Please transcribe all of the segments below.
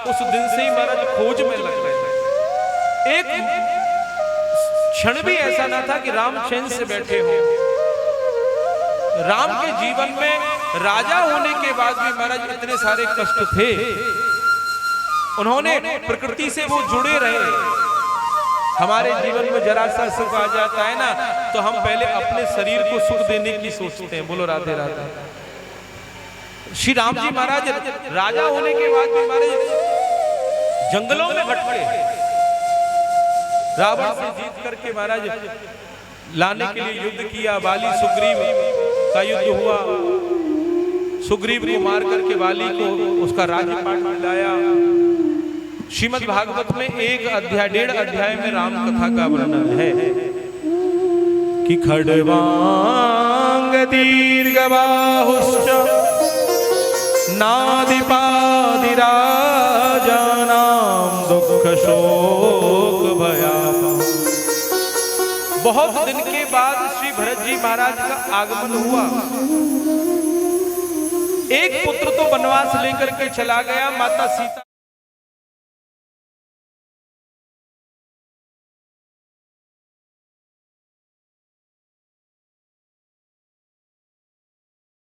उस दिन से ही महाराज खोज में लग गए। एक क्षण भी ऐसा ना था कि राम चैन से बैठे हो। राम के जीवन में राजा होने के बाद भी महाराज इतने सारे कष्ट थे, उन्होंने प्रकृति से वो जुड़े रहे। हमारे जीवन में जरा सा सुख आ जाता है ना, तो हम पहले अपने शरीर को सुख देने की सोचते हैं। बोलो राधे राधे। श्री राम जी महाराज राजा होने के बाद भी महाराज जंगलों में भटके, रावण से जीत करके महाराज लाने के लिए युद्ध किया। वाली सुग्रीव का युद्ध हुआ, सुग्रीव को मार करके वाली को उसका राज्यपाट दिलाया। श्रीमद् भागवत में 1.5 अध्याय में राम कथा का वर्णन है कि खड्वांग दीर्घबाहुश्च नादिपादि राजानां दुख शोक भयापहा। बहुत दिन के बाद श्री भरत जी महाराज का आगमन हुआ। एक पुत्र तो वनवास लेकर के चला गया, माता सीता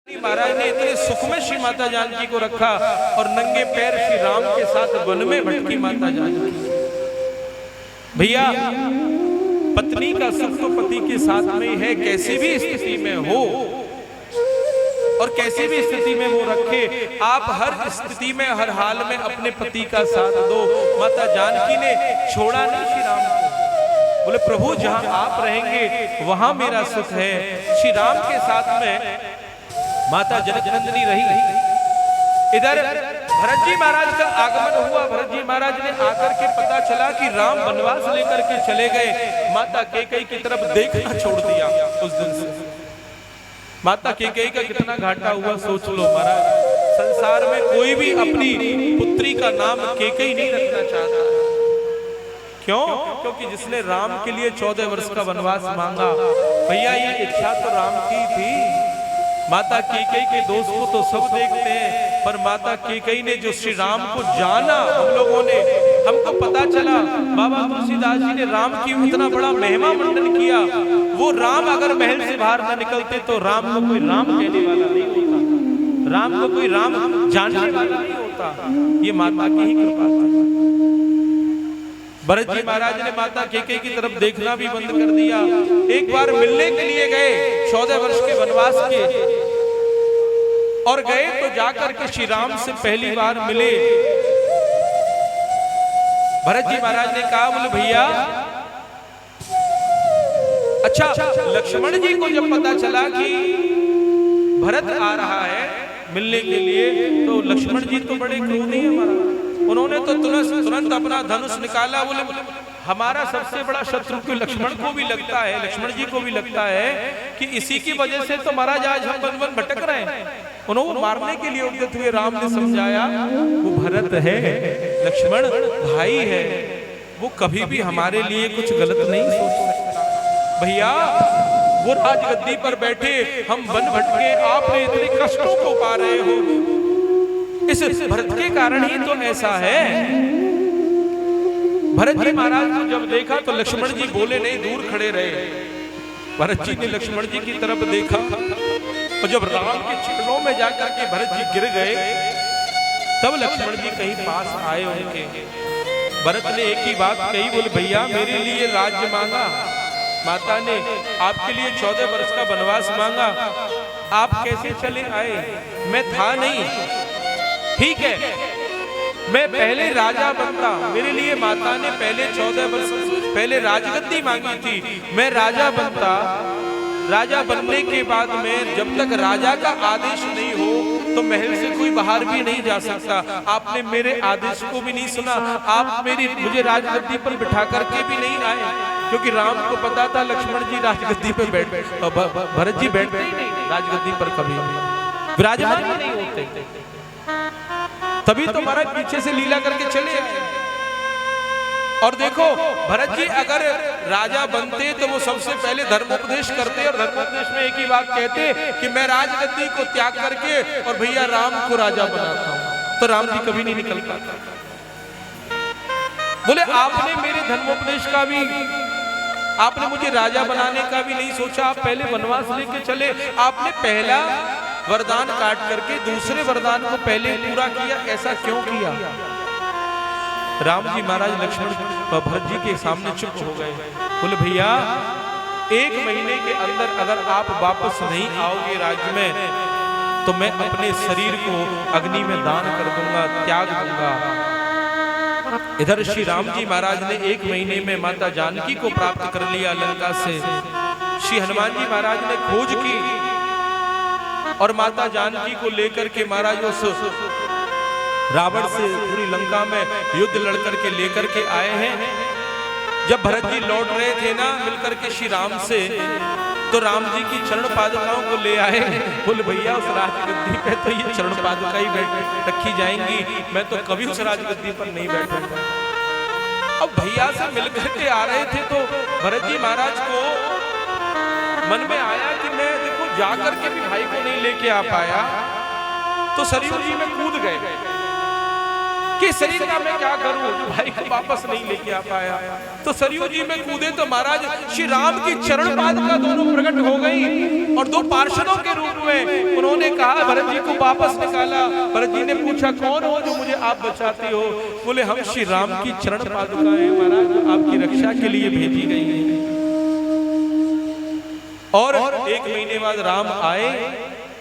महाराज ने इतने सुख में श्री माता जानकी को रखा और नंगे पैर श्री राम के साथ वन में भटकी माता जानकी। भैया, पत्नी का सुख तो पति के साथ में है, कैसी भी स्थिति में हो और कैसी भी स्थिति में वो रखे। आप हर स्थिति में हर हाल में अपने पति का साथ दो। माता जानकी ने छोड़ा नहीं श्री राम को, बोले प्रभु जहां आप रहेंगे वहां मेरा सुख है। श्री राम के साथ में माता जनकनंदिनी रही। इधर भरत जी महाराज का आगमन हुआ। भरत जी महाराज ने आकर के पता चला कि राम वनवास लेकर के चले गए। माता कैकेयी की तरफ देखना छोड़ दिया। उस दिन से माता कैकेयी का कितना घाटा हुआ सोच लो महाराज। संसार में कोई भी अपनी पुत्री का नाम कैकेयी नहीं रखना चाहता। क्यों? क्योंकि जिसने राम के लिए 14 वर्ष का वनवास मांगा, भैया ये इच्छा तो राम की थी। माता कैकेयी के दोस्त को तो सब देखते हैं, पर माता कैकेयी ने जो श्री राम को जाना, हम लोगों ने, हमको पता चला बाबा तुलसीदास जी ने राम की इतना बड़ा महिमा मंडन किया। वो राम अगर महल से बाहर न निकलते तो राम को कोई राम कहने वाला नहीं होता, राम को कोई राम जानने वाला नहीं होता। ये माता की ही कृपा थी। भरत जी महाराज ने माता कैकेयी की तरफ देखना भी बंद कर दिया। एक बार मिलने के लिए गए 14 वर्ष के वनवास के, और गए तो जाकर के श्री राम से पहली बार मिले। भरत जी महाराज ने कहा, बोले भैया अच्छा, लक्ष्मण जी को जब पता चला कि भरत आ रहा है मिलने के लिए, तो लक्ष्मण जी तो बड़े क्रोधी है महाराज। उन्होंने तो तुरंत अपना धनुष निकाला। बोले हमारा सबसे बड़ा शत्रु को लक्ष्मण को भी लगता है, लक्ष्मण जी को भी लगता है कि इसी की वजह से तो महाराज आज हम वन वन भटक रहे हैं। उन्होंने मारने के लिए उद्यत हुए। राम ने समझाया वो भरत है, लक्ष्मण भाई है, वो कभी भी हमारे लिए कुछ गलत नहीं सोच सकता। भैया वो राजगद्दी पर बैठे, हम वन भटके, आपने इतने कष्टों को पा रहे हो, इस भरत के कारण ही तो ऐसा है। भरत जी महाराज को जब देखा तो लक्ष्मण जी बोले नहीं, दूर खड़े रहे। भरत जी ने लक्ष्मण जी की तरफ देखा और जब राम के चरणों में जाकर के भरत जी गिर गए, तब लक्ष्मण जी कहीं पास आए उनके। भरत ने एक ही बात कही, बोले भैया मेरे लिए राज्य मांगा, माता ने आपके लिए 14 वर्ष का वनवास मांगा, आप कैसे चले आए? मैं था नहीं, ठीक है, मैं पहले राजा बनता, मेरे लिए माता ने पहले 14 वर्ष पहले राजगद्दी मांगी थी, मैं राजा बनता, राजा बनने के बाद में जब तक राजा का आदेश नहीं हो तो महल से कोई बाहर भी नहीं जा सकता। आपने मेरे आदेश को भी नहीं सुना, आप मुझे राजगद्दी पर बिठा करके भी नहीं आए, क्योंकि राम को पता था लक्ष्मण जी राजगद्दी पर बैठ, भरत जी बैठते ही नहीं राजगद्दी पर, कभी विराजमान ही नहीं होते। तभी तो महाराज पीछे से लीला करके चले आए। और देखो भरत जी अगर राजा बनते तो वो सबसे पहले धर्मोपदेश करते, और धर्मोपदेश में एक ही बात कहते कि मैं राजगद्दी को त्याग करके और भैया राम को राजा बनाता हूं, तो राम जी कभी नहीं निकल पाता। बोले आपने मेरे धर्मोपदेश का भी, आपने मुझे राजा बनाने का भी नहीं सोचा, आप पहले वनवास लेके चले, आपने पहला वरदान काट करके दूसरे वरदान को पहले पूरा किया, ऐसा क्यों किया? राम जी महाराज लक्ष्मण भरत जी के सामने चुप हो गए। बोले भैया 1 महीने के अंदर अगर आप वापस नहीं आओगे राज्य में तो मैं अपने शरीर को अग्नि में दान कर दूंगा, त्याग दूंगा। इधर श्री राम जी महाराज ने 1 महीने में माता जानकी को प्राप्त कर लिया लंका से। श्री हनुमान जी महाराज ने खोज की और माता जानकी को लेकर के महाराज उस रावण से पूरी लंका में युद्ध लड़कर के लेकर के आए हैं। जब भरत जी लौट रहे थे ना मिलकर के श्री राम से, तो राम जी की चरण पादुकाओं को ले आए। बोले भैया उस राजगद्दी पे तो ये चरण पादुका ही रखी जाएंगी, मैं तो कभी उस राजगद्दी पर नहीं बैठूंगा। अब भैया से मिलकर के आ रहे थे तो भरत जी महाराज को मन में आया कि मैं देखो जाकर के भी भाई को नहीं लेके आ पाया, तो सरयू जी में कूद गए कि शरीर का मैं क्या करूं, भाई को वापस नहीं लेके आ पाया। तो सरयू जी में कूदे तो महाराज श्री राम की चरण पादुका दोनों प्रकट हो गई और 2 पार्षदों के रूप में उन्होंने कहा भरत जी को वापस निकाला। भरत जी ने पूछा कौन हो जो मुझे आप बचाते हो? बोले हम श्री राम की चरण पादुका है महाराज, जो आपकी रक्षा के लिए भेजी गई है। और 1 महीने बाद राम आए,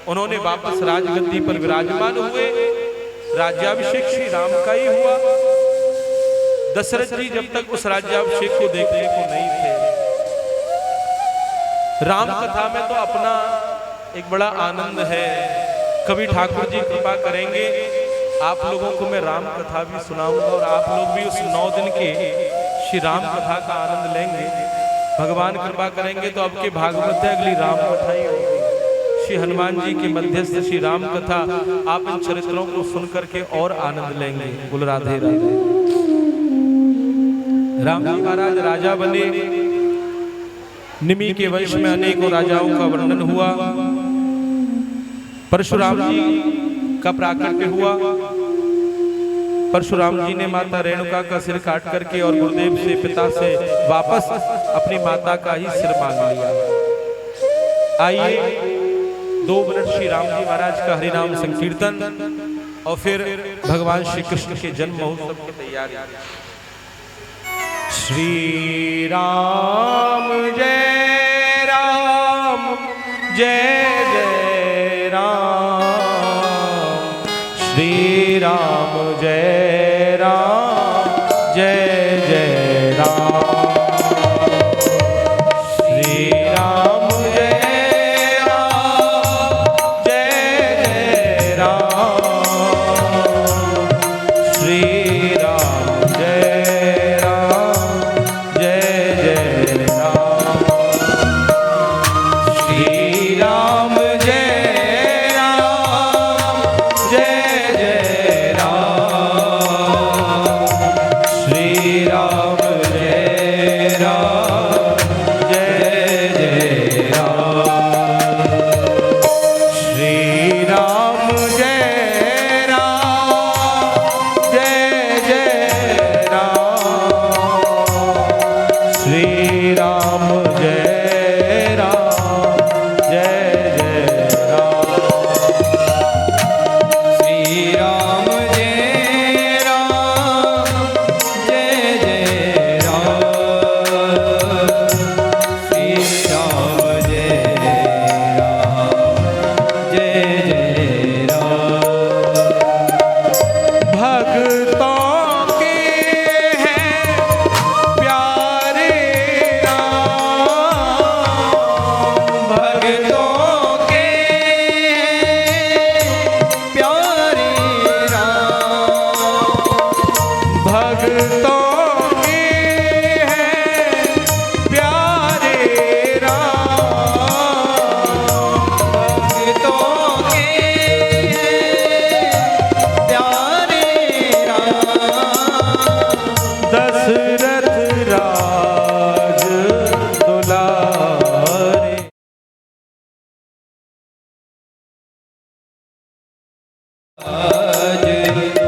उन्होंने वापस राजगद्दी पर विराजमान हुए। राज्याभिषेक श्री राम का ही हुआ। दशरथ जी जब तक उस राज्याभिषेक को देखने को नहीं थे। राम कथा में तो अपना एक बड़ा आनंद है। कभी ठाकुर जी कृपा करेंगे आप लोगों को मैं राम कथा भी सुनाऊंगा और आप लोग भी उस 9 दिन के श्री राम कथा का आनंद लेंगे। भगवान कृपा करेंगे तो आपके भागवत है अगली राम कथा ही होगी। श्री हनुमान जी के मध्यस्थ श्री राम कथा आप इन चरित्रों को सुनकर के और आनंद लेंगे। बोल राधे राधे। राम जी महाराज राजा बने। निमि के वंश में अनेकों राजाओं का वर्णन हुआ। परशुराम जी का प्राकट्य हुआ। परशुराम जी ने माता रेणुका का सिर काट करके और गुरुदेव से पिता से वापस अपनी माता का ही सिर मांग लिया। आइए 2 मिनट श्री राम जी महाराज का हरिनाम संकीर्तन और फिर भगवान श्री कृष्ण के जन्म महोत्सव की तैयारी। श्री राम जय राम जय जय राम। श्री राम जय राम जय जय राम।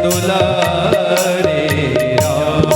दुलारे राम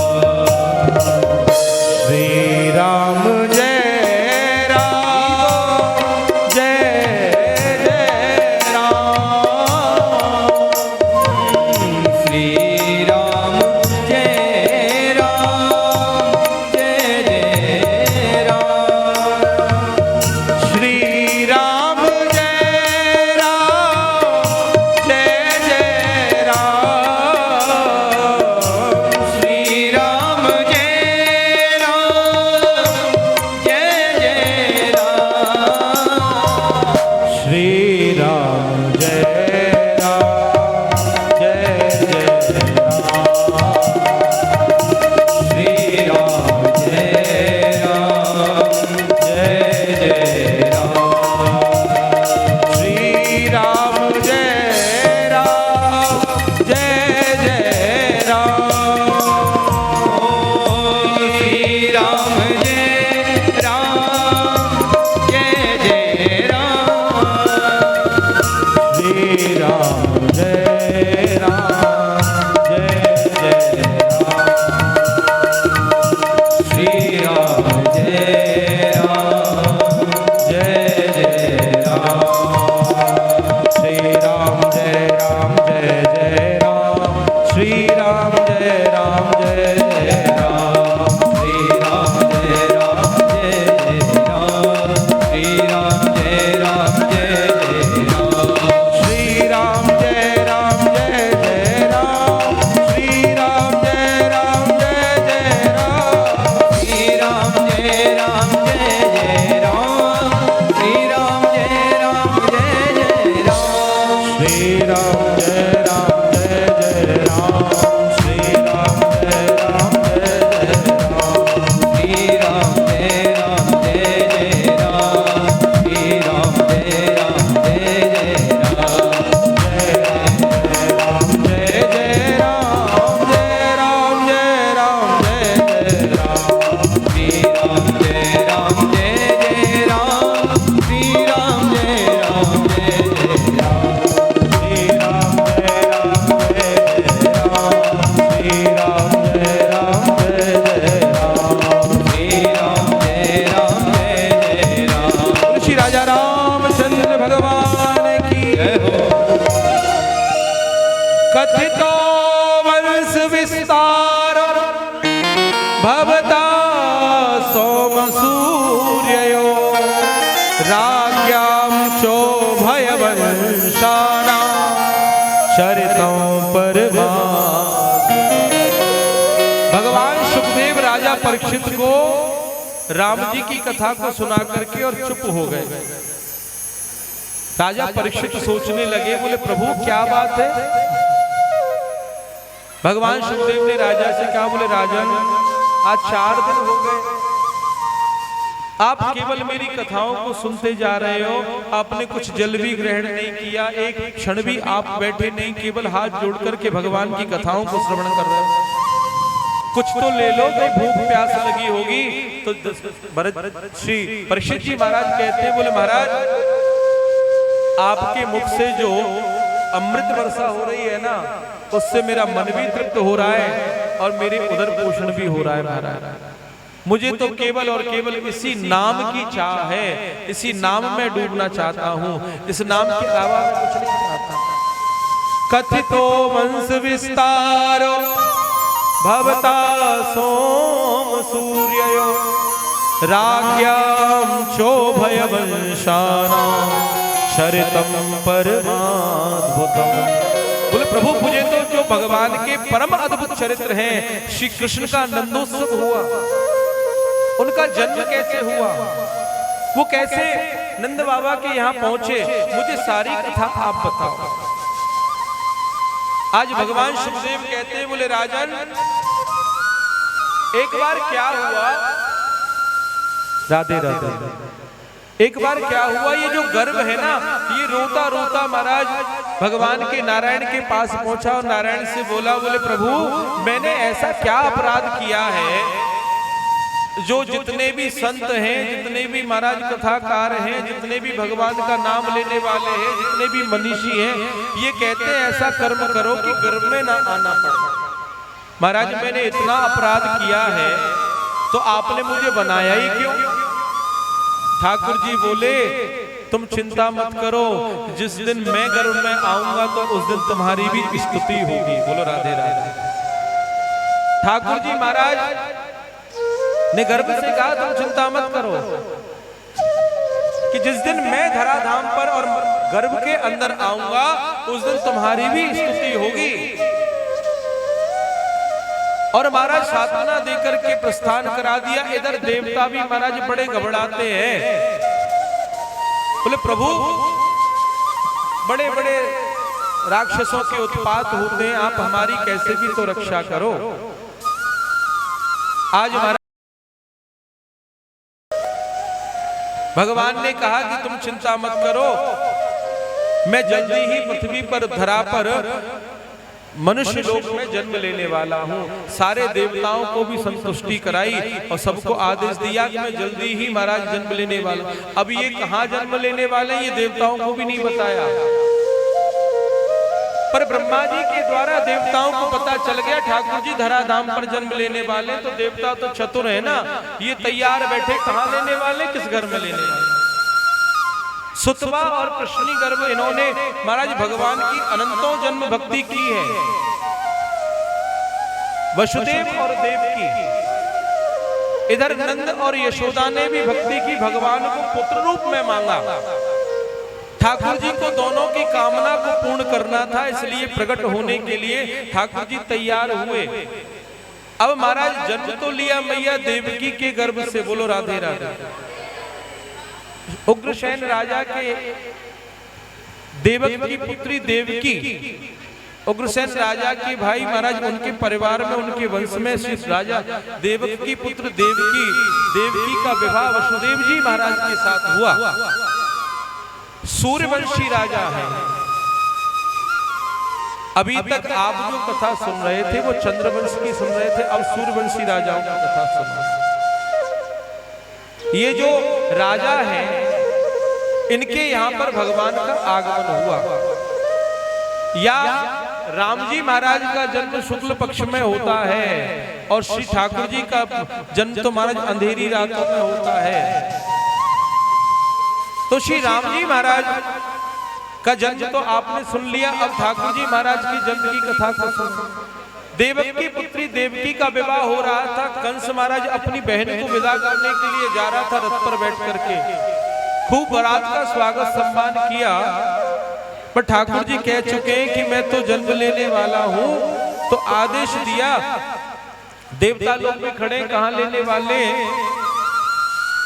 राजा परीक्षित को राम जी की कथा को सुना करके और चुप हो गए। राजा परीक्षित सोचने लगे, बोले प्रभु क्या बात है। भगवान सुखदेव ने राजा से कहा, बोले राजन आज 4 दिन हो गए, आप केवल मेरी कथाओं को सुनते जा रहे हो, आपने कुछ जल भी ग्रहण नहीं किया, एक क्षण भी आप बैठे नहीं, केवल हाथ जोड़ करके भगवान की कथाओं को श्रवण कर रहे हो। कुछ तो ले लो, तो भूख प्यास लगी होगी। तो श्री परीक्षित जी महाराज कहते हैं, बोले महाराज आपके मुख से जो अमृत वर्षा हो रही है ना, उससे मेरा मन भी तृप्त हो रहा है और मेरे उदर पोषण भी हो रहा है महाराज। मुझे तो केवल और केवल इसी नाम की चाह है, इसी नाम में डूबना चाहता हूँ, इस नाम के अलावा मैं कुछ नहीं चाहता। कथितो वंश विस्तारो भवता सोम सूर्यो राज्ञां चोभय वंशानां शरितम परमाद्भुतम। बोले प्रभु मुझे तो जो भगवान के परम अद्भुत चरित्र हैं, श्री कृष्ण का नंदोत्सव हुआ, उनका जन्म कैसे हुआ, वो कैसे नंद बाबा के यहाँ पहुंचे, मुझे सारी कथा आप बताओ। आज भगवान सुखदेव कहते हैं, बोले राजन एक बार क्या हुआ, राधे राधे, एक बार क्या हुआ, ये जो गर्भ है ना, ये रोता रोता महाराज भगवान के नारायण के पास पहुंचा और नारायण से बोला, बोले प्रभु मैंने ऐसा क्या अपराध किया है जो जितने भी संत हैं, जितने भी महाराज कथाकार हैं, जितने भी भगवान का नाम लेने वाले हैं, जितने भी मनीषी हैं, ये कहते हैं ऐसा कर्म करो कि गर्भ में ना आना पड़े। महाराज मैंने इतना अपराध किया है तो आपने मुझे बनाया ही क्यों। ठाकुर जी बोले तुम चिंता मत करो, जिस दिन मैं गर्भ में आऊंगा तो उस दिन तुम्हारी भी स्तुति होगी। बोलो राधे राधे। ठाकुर जी महाराज ने गर्भ से कहा तुम चिंता मत करो कि जिस दिन मैं धराधाम पर और गर्भ के अंदर आऊंगा उस दिन तुम्हारी भी स्तुति होगी। और महाराज साधना देकर के प्रस्थान करा दिया। इधर देवता भी महाराज बड़े घबराते हैं, बोले प्रभु बड़े बड़े राक्षसों के उत्पात होते हैं, आप हमारी कैसे भी तो रक्षा करो। आज महाराज भगवान ने कहा कि तुम चिंता मत करो, मैं जल्दी ही पृथ्वी पर धरा पर मनुष्य लोक में जन्म लेने वाला हूँ। सारे देवताओं को भी संतुष्टि कराई और सबको आदेश दिया कि मैं जल्दी ही महाराज जन्म लेने वाला हूँ। अब ये कहाँ जन्म लेने वाले ये देवताओं को भी नहीं बताया, पर ब्रह्मा जी के द्वारा देवताओं को पता चल गया ठाकुर जी धराधाम पर जन्म लेने वाले। तो देवता तो चतुर है ना, ये तैयार बैठे कहाँ लेने वाले, किस घर में लेने वाले। सुतवा और कृष्णी गर्भ इन्होंने महाराज भगवान की अनंतों जन्म भक्ति की है। वसुदेव और देवकी, इधर नंद और यशोदा ने भी भक्ति की, भगवान को पुत्र रूप में मांगा। ठाकुर जी को दोनों की कामना को पूर्ण करना था, इसलिए प्रकट होने के लिए ठाकुर जी तैयार हुए। अब महाराज जन्म तो लिया मैया देवकी के गर्भ से। बोलो राधे राधे। उग्रसेन राजा के देवक की पुत्री देवकी, उग्रसेन राजा के भाई महाराज उनके परिवार में उनके वंश में श्री राजा देवक की पुत्र देवकी का विवाह वसुदेव जी महाराज के साथ हुआ। सूर्यवंशी राजा है। अभी तक आप जो कथा सुन रहे थे वो चंद्रवंश की सुन रहे थे, अब सूर्यवंशी राजाओं की कथा सुन रहे थे। ये जो राजा हैं इनके यहाँ पर भगवान का आगमन हुआ, या राम जी महाराज का जन्म शुक्ल पक्ष में होता है और श्री ठाकुर जी का जन्म तो महाराज अंधेरी रातों में होता है। तो श्री राम जी महाराज का जन्म तो आपने सुन लिया, अब ठाकुर जी महाराज की जन्म की कथा को सुन। देवक की पुत्री देवकी का विवाह हो रहा था। कंस महाराज अपनी बहन को विदा करने के लिए जा रहा था रथ पर बैठ करके, खूब बारात का स्वागत सम्मान किया, पर ठाकुर जी कह चुके हैं कि मैं तो जन्म लेने वाला हूं। तो आदेश दिया देवता लोग भी खड़े, कहां लेने वाले।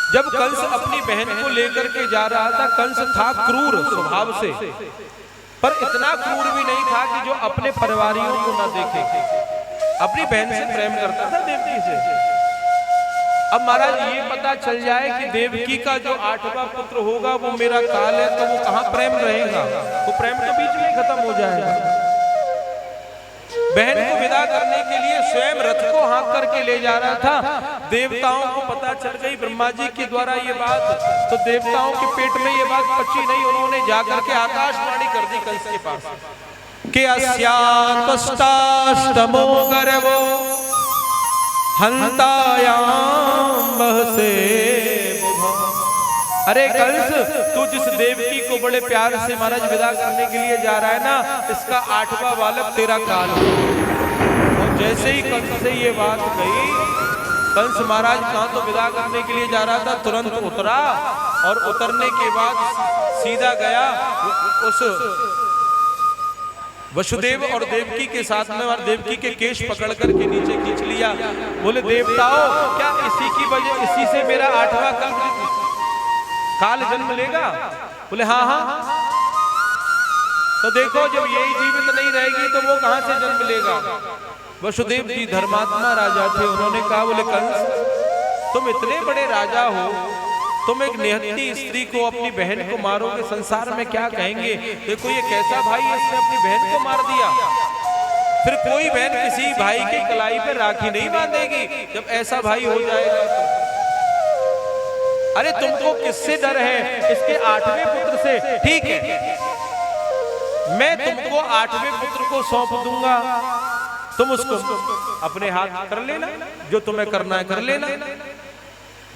जब कंस अपनी बहन को लेकर के जा रहा था, कंस था क्रूर स्वभाव से, पर इतना क्रूर भी नहीं था कि जो अपने परिवारियों को ना देखे। अपनी बहन से प्रेम करता था, देवकी से। अब महाराज ये पता चल जाए कि देवकी का जो 8वां पुत्र होगा वो मेरा काल है, तो वो कहां प्रेम रहेगा, वो प्रेम तो बीच में खत्म हो जाएगा। बहन को विदा करने के लिए स्वयं रथ को हाँक करके ले जा रहा था। देवताओं को पता चल गई ब्रह्मा जी के द्वारा ये बात, तो देवताओं के पेट में ये बात पची नहीं। उन्होंने जाकर के आकाशवाणी कर दी कंस के पास कि अस्यास्तमो गर्भो हंतायाम बहसे। अरे कंस, तू जिस देवकी को बड़े प्यार से महाराज विदा करने के लिए जा रहा है ना, इसका 8वां बालक तेरा काल हो। और जैसे ही कंस से ये बात गई, कंस महाराज कहां तो विदा करने के लिए जा रहा था, तुरंत उतरा और उतरने के बाद सीधा गया उस वसुदेव और देवकी के साथ में, और देवकी के केश पकड़ करके नीचे खींच लिया। बोले देवताओं, क्या इसी की वजह, इसी से मेरा 8वां काल जन्म लेगा? बोले हाँ हाँ। तो देखो, जब यही जीवित नहीं रहेगी तो वो कहां से जन्म लेगा? वसुदेव जी धर्मात्मा राजा थे। उन्होंने कहा, बोले कंस, तुम इतने बड़े राजा हो, तुम एक निहत्ती स्त्री को, अपनी बहन को मारोगे, संसार में क्या कहेंगे? देखो ये कैसा भाई है, इसने अपनी बहन को मार दिया। फिर कोई बहन किसी भाई की कलाई पे राखी नहीं बांधेगी जब ऐसा भाई हो जाएगा तो। अरे तुमको किससे डर है? इसके 8वें पुत्र से। ठीक है, मैं तुमको 8वें पुत्र को सौंप दूंगा, तुम उसको अपने हाथ कर लेना, जो तुम्हें करना है कर लेना।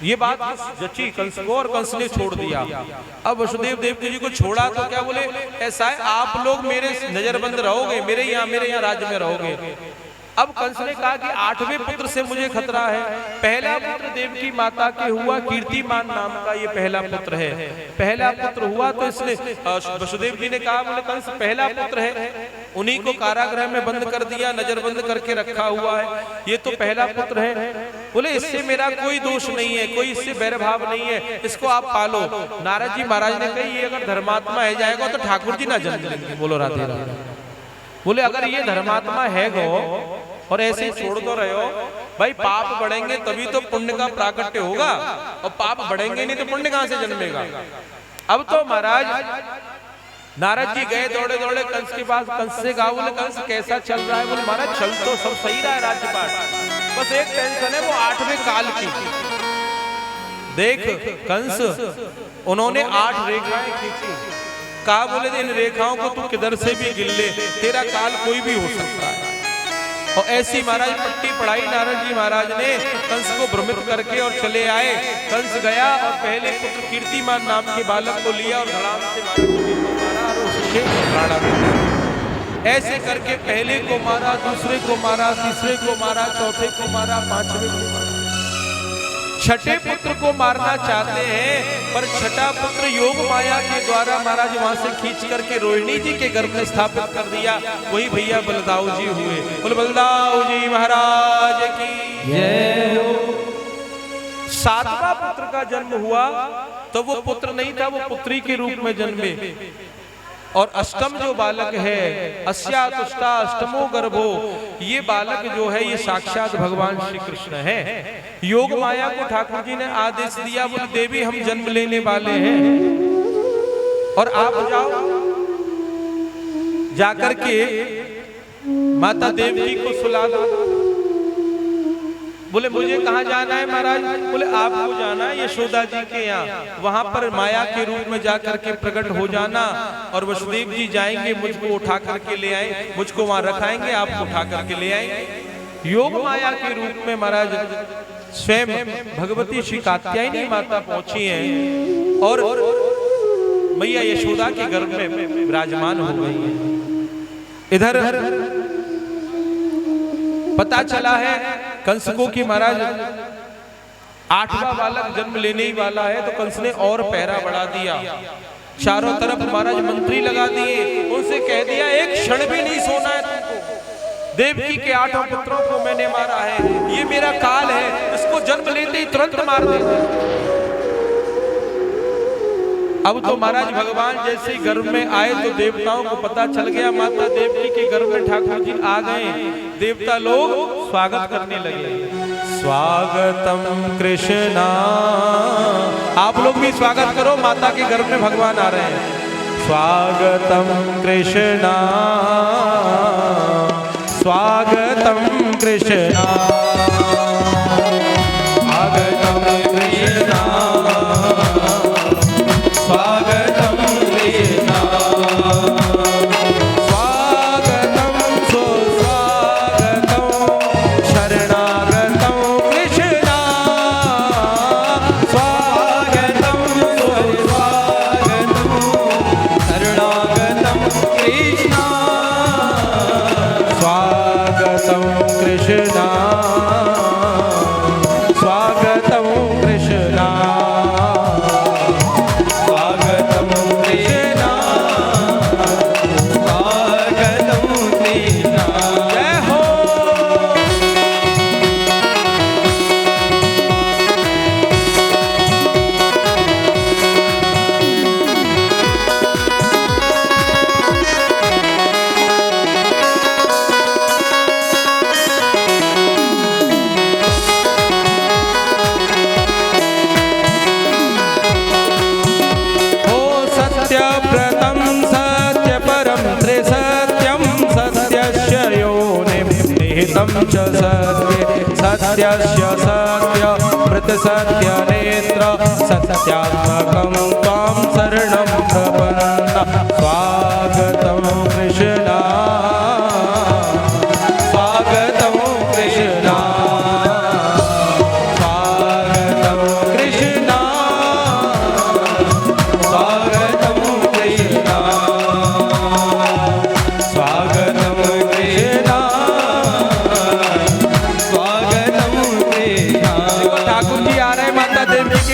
ये बात जची कंस को, और कंस ने छोड़ दिया। अब वसुदेव देवकी जी को छोड़ा तो क्या बोले, ऐसा है आप लोग मेरे नजरबंद रहोगे, मेरे यहाँ राज्य में रहोगे। अब कंस ने कहा कि 8वें पुत्र से मुझे खतरा है। पहला पुत्र देवकी माता के हुआ, कीर्तिमान नाम का ये पहला पुत्र है। पहला पुत्र हुआ तो इसने, वसुदेव जी ने कहा, बोले कंस पहला पुत्र है, उन्हीं को कारागृह में बंद कर दिया, नजरबंद करके रखा हुआ है, ये तो पहला पुत्र है। बोले इससे मेरा कोई दोष नहीं है, कोई इससे बैरभाव नहीं है, इसको आप पालो। नारद जी महाराज ने कही, ये अगर धर्मात्मा है जाएगा तो ठाकुर जी ना जन्म लेंगे। बोलो राधे राधे। बोले अगर ये धर्मात्मा है गो और ऐसे ही छोड़ दो रहे हो, भाई पाप बढ़ेंगे तभी तो पुण्य का प्राकट्य होगा, और पाप बढ़ेंगे नहीं तो पुण्य कहां से जन्मेगा? अब तो महाराज नारद जी गए दौड़े दौड़े कंस के पास। कंस से कहा, बोले कंस कैसा चल रहा है? बोले महाराज चल तो सब सही रहा है राज्यपाट, बस एक टेंशन है, वो 8वें काल की। देख कंस, उन्होंने 8 रेखाएं खींची। कहा, बोले इन रेखाओं को तू किधर से भी गिन ले, तेरा काल कोई भी हो सकता है। और ऐसी महाराज पट्टी पढ़ाई नारद जी महाराज ने कंस को भ्रमित करके, और चले आए। कंस गया और पहले पुत्र कीर्तिमान नाम के बालक को लिया और धड़ाम से मारा और उसके प्राण दिया। ऐसे करके पहले को मारा, दूसरे को मारा, तीसरे को मारा, चौथे को मारा, 5वें को मारा। 6ठे पुत्र को मारना चाहते हैं, पर 6ठा पुत्र योग माया के द्वारा महाराज वहां से खींच करके रोहिणी जी के गर्भ में स्थापित कर दिया। वही भैया बलदाऊ जी हुए। बोल बलदाऊ जी महाराज की जय हो। 7वां पुत्र का जन्म हुआ तो वो पुत्र नहीं था, वो पुत्री के रूप में जन्मे। और अष्टम जो बालक है, अस्या तुष्टा अष्टमो गर्भो, ये बालक जो है ये साक्षात भगवान श्री कृष्ण है। योग माया को ठाकुर जी ने आदेश दिया, बोले देवी हम जन्म लेने वाले हैं और आप जाओ, जाकर के माता देवकी को सुला दो। बोले मुझे कहाँ जाना है महाराज? बोले आपको जाना है यशोदा जी के यहाँ, वहां पर माया के रूप में जाकर के प्रकट हो जाना, और वसुदेव जी जाएंगे, मुझको उठा करके ले आए, मुझको वहां रखाएंगे, आपको उठा करके ले आएंगे। योग माया के रूप में महाराज स्वयं भगवती श्री कात्यायनी माता पहुंची हैं और मैया यशोदा के गर्भ में विराजमान हो गई है। इधर पता चला है कंस को कि महाराज 8वां बालक जन्म लेने ही वाला है, तो कंस ने और पहरा बढ़ा दिया। चारों तरफ महाराज मंत्री लगा दिए, उनसे कह दिया एक क्षण भी नहीं सोना है तुमको। देवकी के 8 पुत्रों को मैंने मारा है, ये मेरा काल है, इसको जन्म लेते ही तुरंत मार देते। अब तो महाराज भगवान जैसे ही गर्भ में आए तो देवताओं को पता चल गया माता देवकी के गर्भ में ठाकुर जी आ गए। देवता लोग स्वागत करने लगे, स्वागतम कृष्णा। आप लोग भी स्वागत करो, माता के गर्भ में भगवान आ रहे हैं। स्वागतम कृष्णा, स्वागतम कृष्णा, स्वागतम कृष्णा, स्वागतम कृष्णा, स्वागतम सुस्वागतम शरणागतम कृष्णा, स्वागतम सुस्वागतम शरणागतम कृष्णा, स्वागतम कृष्णा, स्वागतम कृष्णा, च सत्य सत्य मृत सत्य नेत्र सत्यात्मकं त्वां शरणं प्रपन्ना। स्वागतं कृष्णा, स्वागतं कृष्णा, स्वागतं कृष्णा, स्वागतं कृष्णा, स्वागतं कृष्णा।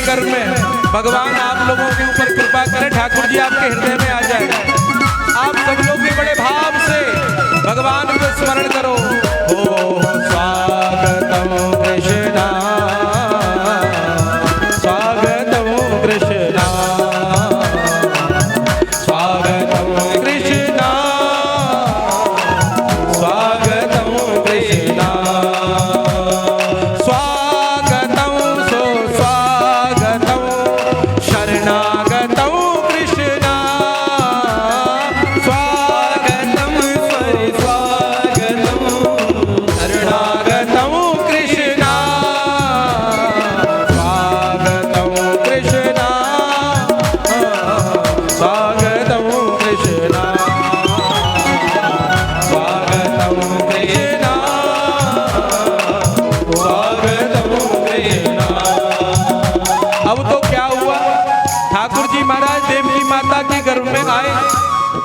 गर्भ में भगवान आप लोगों के ऊपर कृपा करें, ठाकुर जी आपके हृदय में आ जाए। आप सब लोग भी बड़े भाव से भगवान को स्मरण करो। ओ स्वागतम कृष्णा, स्वागतम कृष्णा, स्वागतम कृष्णा, स्वागतम कृष्णा,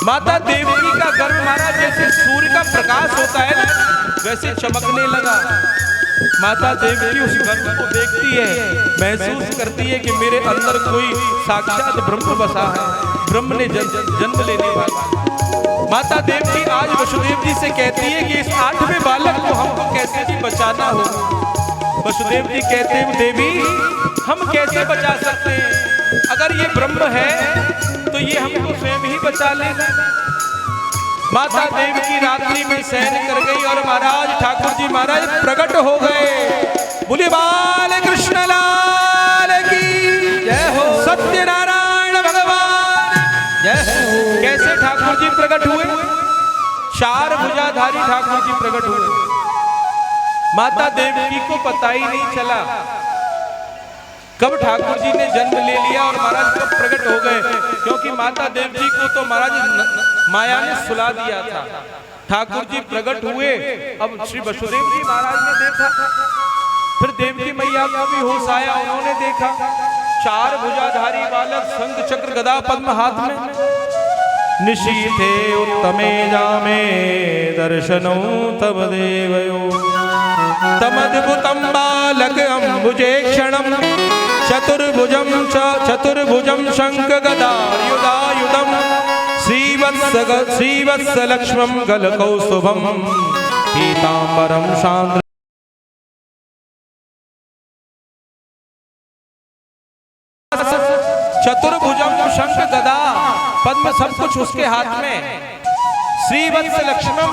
माता देवकी का गर्भ महाराज जैसे सूर्य का प्रकाश होता है ना, वैसे चमकने लगा। माता देवकी उस गर्भ को देखती है, महसूस करती है कि मेरे अंदर कोई साक्षात ब्रह्म बसा है, ब्रह्म ने जन्म लेने वाला। माता देवकी आज वसुदेव जी से कहती है कि इस 8वें बालक को हमको कैसे भी बचाना हो। वसुदेव जी कहते हैं देवी हम कैसे बचा सकते हैं, अगर ये ब्रह्म है तो ये हमको स्वयं ही बचा लेगा। माता देवकी रात्रि में शयन कर गई और महाराज ठाकुर जी महाराज प्रकट हो गए। बोले बाल कृष्ण लाल की जय हो, सत्यनारायण भगवान जय हो। कैसे ठाकुर जी प्रकट हुए? 4 भुजाधारी ठाकुर जी प्रकट हुए। माता देवकी को पता ही नहीं चला कब ठाकुर जी ने जन्म ले लिया और महाराज कब प्रकट हो गए, क्योंकि माता देवकी को तो महाराज माया ने सुला दिया था। ठाकुर जी प्रकट हुए, अब श्री वसुदेव जी महाराज ने देखा, फिर देवकी मैया को भी होश आया, उन्होंने देखा 4 भुजाधारी बालक शंख चक्र गदा पद्म हाथ में। निशीथे उत्तमे जामे दर्शनो तव देवयो तमद्भुतं बालक अम्बुजे क्षणं चतुर्भुजं शंख गदायुधायुधं श्रीवत्स लक्ष्मं गलकौस्तुभं पीताम्बरं शान्त चतुर्भुजम शंख गदा पद्म सब कुछ उसके हाथ में। श्रीवत्स लक्ष्मण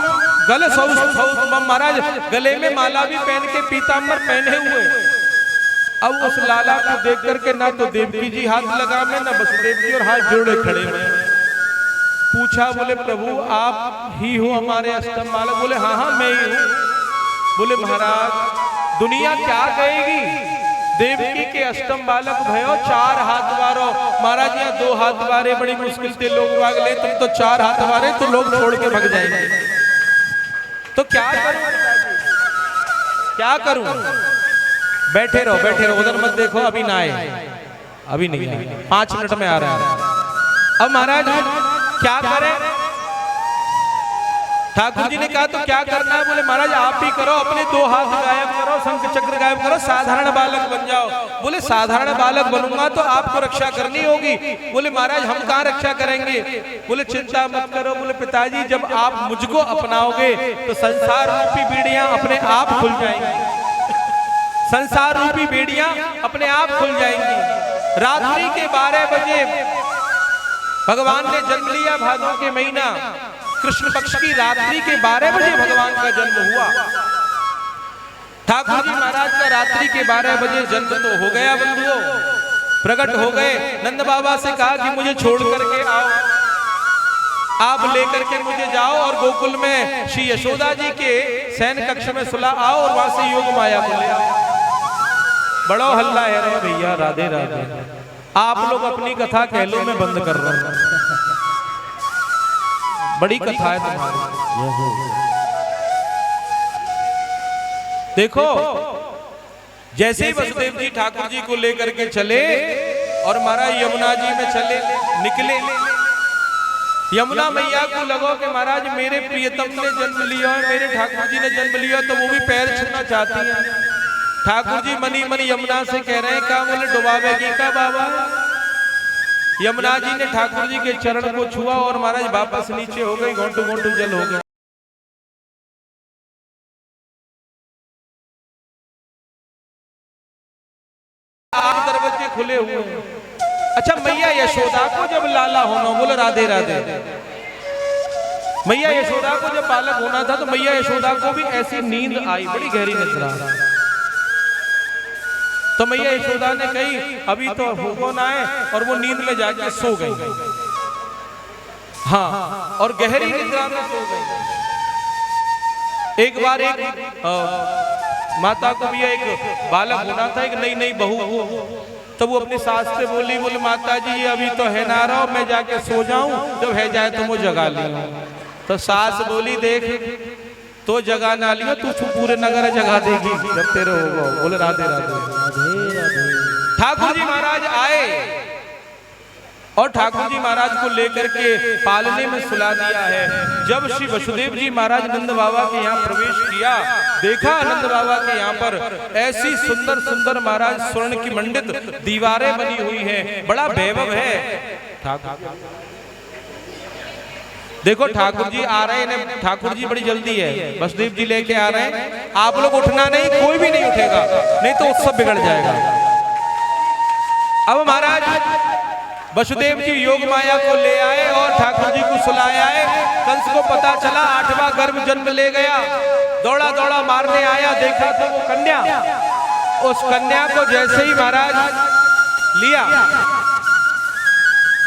गल सौष्ठवम, महाराज गले में माला भी पहन के पीतांबर पहने हुए। अब उस लाला को देख करके ना तो देवकी जी हाथ लगा में, ना वसुदेव जी और हाथ जोड़े खड़े में। पूछा, बोले प्रभु आप ही हो हमारे अष्टम बालक? बोले हाँ हाँ मैं ही हूँ। बोले महाराज दुनिया क्या कहेगी, देवकी के अष्टम बालक भयो, 4 हाथ वारो। महाराज यहाँ 2 हाथ वारे बड़ी मुश्किल से लोग भाग ले, तुम तो 4 हाथ वारे तो लोग छोड़ के भाग जाएंगे। तो क्या करूं, क्या करूं? बैठे रहो उधर मत देखो, अभी ना आए, अभी नहीं आए, 5 मिनट में आ रहा है। अब महाराज क्या करें? ठाकुर जी ने कहा तो क्या करना है? बोले महाराज आप ही करो, अपने 2 हाथ गायब करो, शंख चक्र गायब करो, साधारण बालक बन जाओ। बोले साधारण बालक बनूंगा तो आपको रक्षा करनी होगी। बोले महाराज हम कहाँ रक्षा करेंगे? बोले चिंता मत करो। बोले पिताजी जब आप मुझको अपनाओगे तो संसार रूपी बेड़ियां अपने आप खुल जाएंगी, संसार रूपी बेड़ियां अपने आप खुल जाएंगी। रात्रि के 12 बजे भगवान ने जन्म लिया, भादों के महीना कृष्ण पक्ष की रात्रि के 12 बजे भगवान का जन्म हुआ। ठाकुर जी महाराज का रात्रि के 12 बजे जन्म तो हो गया बंधुओं, प्रकट हो गए। नंद बाबा से कहा कि मुझे छोड़ करके आओ, आप लेकर के मुझे जाओ और गोकुल में श्री यशोदा जी के शयन कक्ष में सुला आओ और वहां से योग माया को ले आओ। बड़ा हल्ला है रे भैया, राधे राधे। आप लोग अपनी कथा कह लो, मैं बंद कर रहा हूं। बड़ी कथा है तुम्हारी। देखो जैसे ही वसुदेव जी ठाकुर जी को लेकर के चले और महाराज यमुना जी में चले निकले, यमुना मैया को लगो कि महाराज मेरे प्रियतम ने जन्म लिया है, मेरे ठाकुर जी ने जन्म लिया, तो वो भी पैर छूना चाहती हैं। ठाकुर जी मनी मनी यमुना से कह रहे हैं क्या? बोले डुबावेगी का बाबा? यमुना जी ने ठाकुर जी के चरण को छुआ और महाराज वापस नीचे हो गई, घोंटू घोंटू जल हो गए। आप दरवाजे खुले हुए हैं। अच्छा मैया यशोदा को जब लाला होना, बोले राधे राधे, मैया यशोदा को जब बालक होना था तो मैया यशोदा को भी ऐसी नींद आई, बड़ी गहरी निद्रा। तो मैया यशोदा ने कही अभी तो होगो ना है, और वो नींद में जाके सो गई। हाँ, और गहरी निद्रा में सो गई। एक बार एक माता को भी एक बालक होना था, एक नई नई बहू। तो वो अपनी सास से बोली, बोले माता जी अभी तो है ना रहो, मैं जाके सो जाऊं, जब है जाए तो मुझे जगा लियो। तो सास बोली देख तो जगा ना लियो, तू पूरे नगर जगा देगी जब तेरे होगा। बोले राधे राधे। ठाकुर जी महाराज आए और ठाकुर जी महाराज को लेकर के पालने में सुला दिया है। जब श्री वसुदेव जी महाराज नंद बाबा के यहाँ प्रवेश किया, देखा नंद बाबा के यहाँ पर ऐसी सुंदर सुंदर महाराज स्वर्ण की मंडित दीवारें बनी हुई हैं, बड़ा वैभव है। ठाकुर देखो ठाकुर जी आ रहे हैं, ठाकुर जी बड़ी जल्दी है, वसुदेव जी लेके आ रहे हैं। आप लोग उठना नहीं, कोई भी नहीं उठेगा, नहीं तो उत्सव बिगड़ जाएगा। अब महाराज वसुदेव जी योग माया को ले आए और ठाकुर जी को सुलाया है। कंस को पता चला 8वां गर्भ जन्म ले गया, दौड़ा दौड़ा मारने आया, देखा तो वो कन्या, उस कन्या को जैसे ही महाराज लिया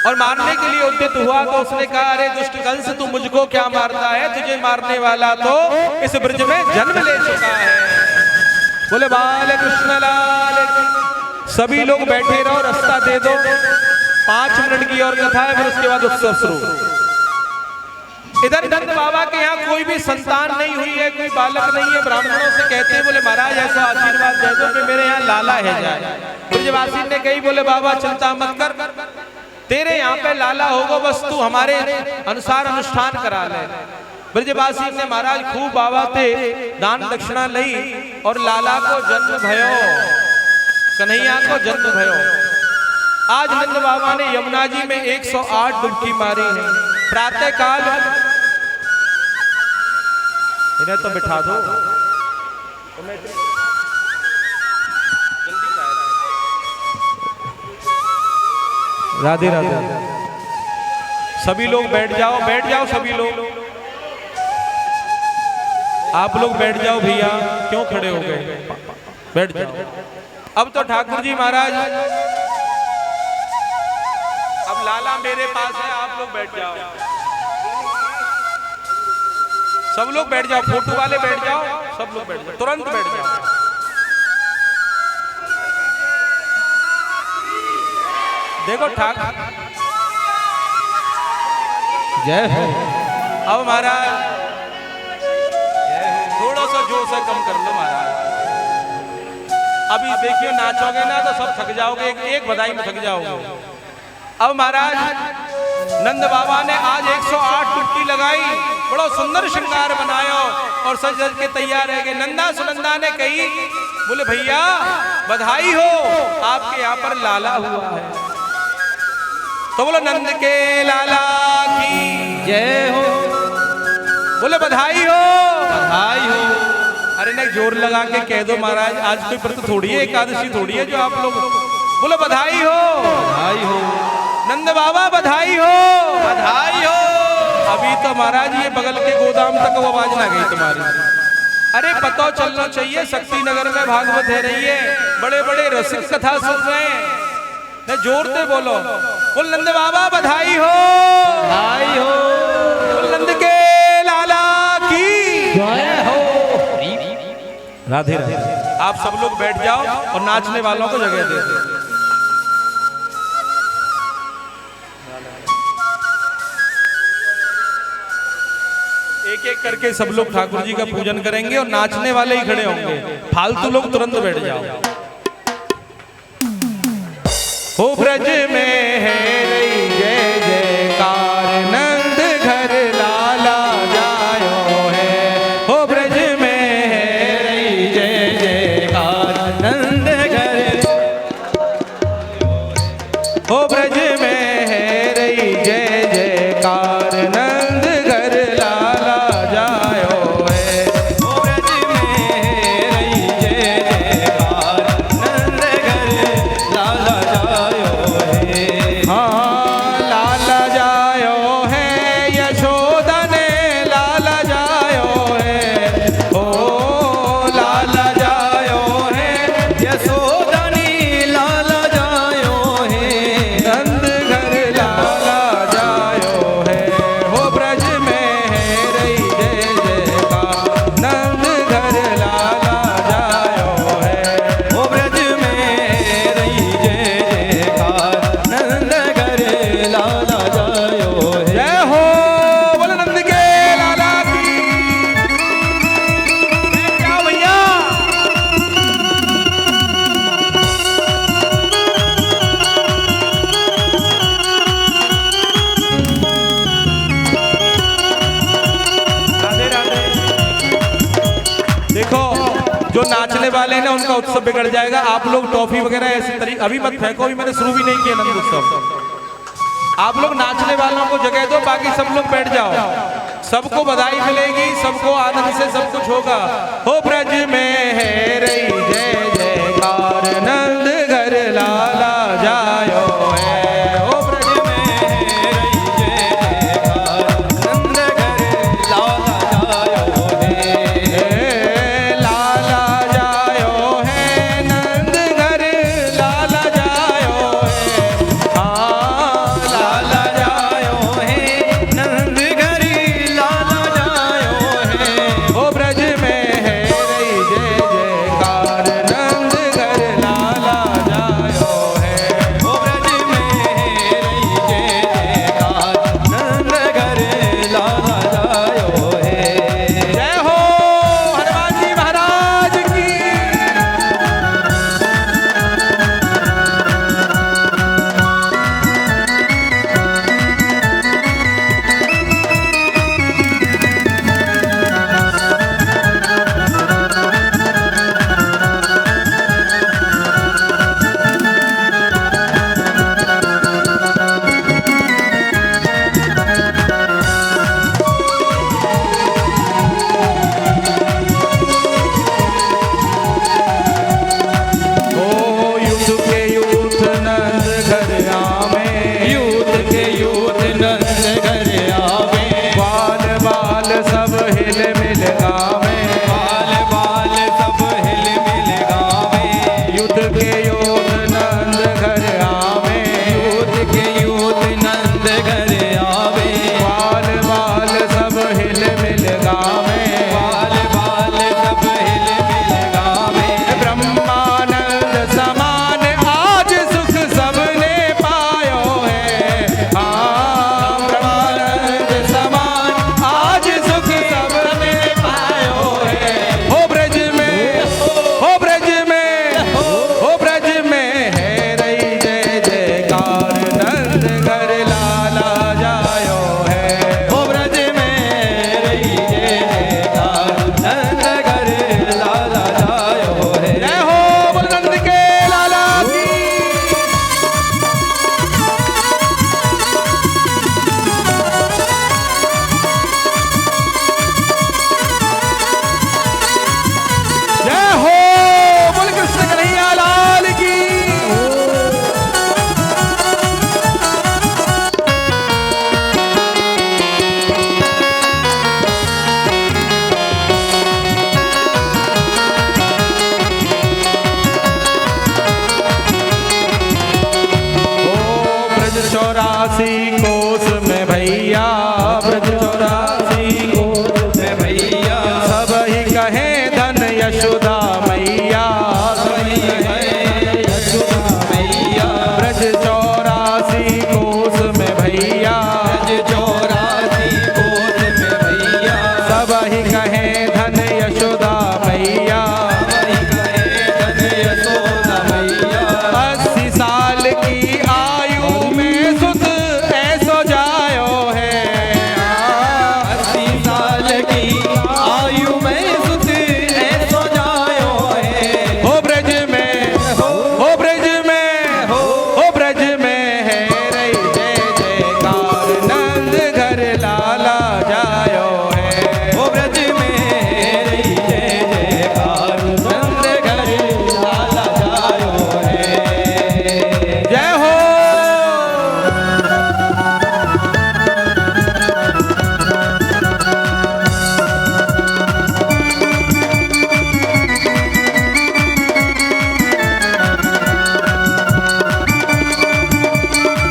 और मारने के लिए उद्यत हुआ तो उसने कहा अरे दुष्ट कंस तू मुझको क्या मारता है, तुझे मारने वाला तो इस ब्रज में जन्म ले चुका है। बोले बाल कृष्ण लाल। सभी लोग बैठे रहो, रास्ता दे दो, 5 मिनट की और कथा है, फिर उसके बाद उत्सव शुरू। इधर नंद बाबा के यहाँ कोई भी संतान नहीं हुई है, कोई बालक नहीं है। ब्राह्मणों से कहते हैं बोले महाराज ऐसा आशीर्वाद दे दो कि मेरे यहाँ लाला है जाए। ब्रजवासी ने कही बोले बाबा चिंता मत कर, तेरे यहाँ पे लाला होगा, बस तू हमारे अनुसार अनुष्ठान करा ले। ब्रजवासी ने महाराज खूब बाबा से दान दक्षिणा ली और लाला को जन्म भयो, कन्हैया को जन्म भयो। आज नंद बाबा ने यमुना जी में 108 डुबकी मारी है। प्रातः काल इन्हें तो बिठा दो, राधे राधे। सभी लोग बैठ जाओ सभी लोग। आप लोग बैठ जाओ भैया, क्यों खड़े हो गए, बैठ जाओ। अब तो ठाकुर जी महाराज, अब लाला मेरे पास है, आप लोग बैठ जाओ, सब लोग बैठ जाओ, फोटो वाले बैठ जाओ, सब लोग बैठ जाओ, तुरंत बैठ जाओ। देखो ठाकुर जय हो। अब महाराज थोड़ा सा जोर से कम कर लो महाराज। अभी देखिए नाचोगे ना तो सब थक जाओगे, एक बधाई में थक जाओगे। अब महाराज नंद बाबा ने आज 108 टुटकी लगाई, बड़ा सुंदर श्रृंगार बनाया और सज सज के तैयार रह गए। नंदा सुनंदा ने कही, बोले भैया बधाई हो, आपके यहाँ पर लाला हुआ है। तो बोलो नंद के लाला की जय हो, बोले बधाई हो, बधाई हो। अरे नहीं जोर लगा के कह दो महाराज, आज कोई व्रत थोड़ी है, एकादशी थोड़ी है जो आप लोग बोलो बधाई हो, बधाई हो, नंद बाबा बधाई हो, बधाई हो। अभी तो महाराज ये बगल के गोदाम तक वो आवाज ना गई तुम्हारी। अरे पता चलना चाहिए, शक्ति नगर में भागवत है रही है, बड़े बड़े रसिक कथा सुन रहे हैं, जोर से बोलो, बोल नंद बाबा बधाई हो, बधाई हो, बोल नंद के लाला की जय हो। राधे राधे। आप सब लोग बैठ जाओ और नाचने वालों को जगह दे दो। एक एक करके सब लोग ठाकुर जी का पूजन करेंगे और नाचने वाले ही खड़े होंगे, फालतू लोग तुरंत बैठ जाओ। हो ब्रज में है रही जय जयकार, नंद घर लाला जायो है। हो ब्रज में है रही जय जयकार, नंद घर, हो ब्रज में है रही जय जयकार, नंद घर लाला जायो है। हो ब्रज में है रही जय जयकार, नंद घर लाला जायो है। हाँ लाला जायो है, यशोदा ने लाला जायो है। ओ लाला जायो है, यशोदा ने लाला जायो है, नंद घर लाला जायो है। हो ब्रज में है रही जय जयकार, नंद घर लाला जायो है। हो ब्रज में है रही जय जयकार, नंद घर लाला जायो है। जय हो, बोलो नंद के लाला की। क्या भैया राधे राधे। देखो जो नाचने वाले हैं ना उनका उत्सव बिगड़ जाएगा। आप लोग टॉफी वगैरह ऐसे तरीके अभी मत फेंको, अभी मैंने शुरू भी नहीं किया नंद उत्सव। आप लोग नाचने वालों को जगह दो, बाकी सब लोग बैठ जाओ, सबको बधाई मिलेगी, सबको आनंद से सब कुछ होगा। हो ब्रज में है रही जय जयकार, नंद घर लाला जायो है। हो ब्रज में है रही जय जयकार, नंद घर लाला जायो है। लाला जायो है, नंद घर लाला जायो है। हाँ लाला जायो है, नंद घर लाला जायो है। हो ब्रज में है रही जय जयकार, चौरासी कोस में भैया, ब्रज 84 कोस में भैया, सब ही कहे धन यशोदा मैया, सब ही कहे यशोदा मैया। ब्रज 84 कोस में भैया, ब्रज 84 कोस में भैया, सब ही कहे धन यशोदा मैया, सब ही कहे धन यशोदा मैया। 80 साल की आयु में सुत ऐसो जायो है, 80 साल की आयु में सुत ऐसो जायो है। हो ब्रज में, हो ब्रज में, हो ब्रज में है रही जय जयकार, नंद घर लाला जायो है। हो ब्रज में है रही जय जयकार, नंद घर लाला जायो है। जय हो।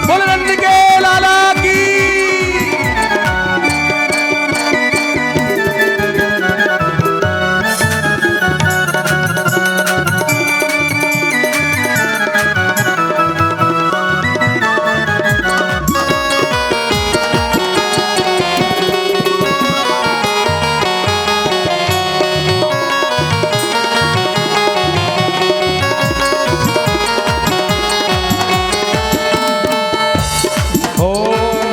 बोल नंद के लाला की। हो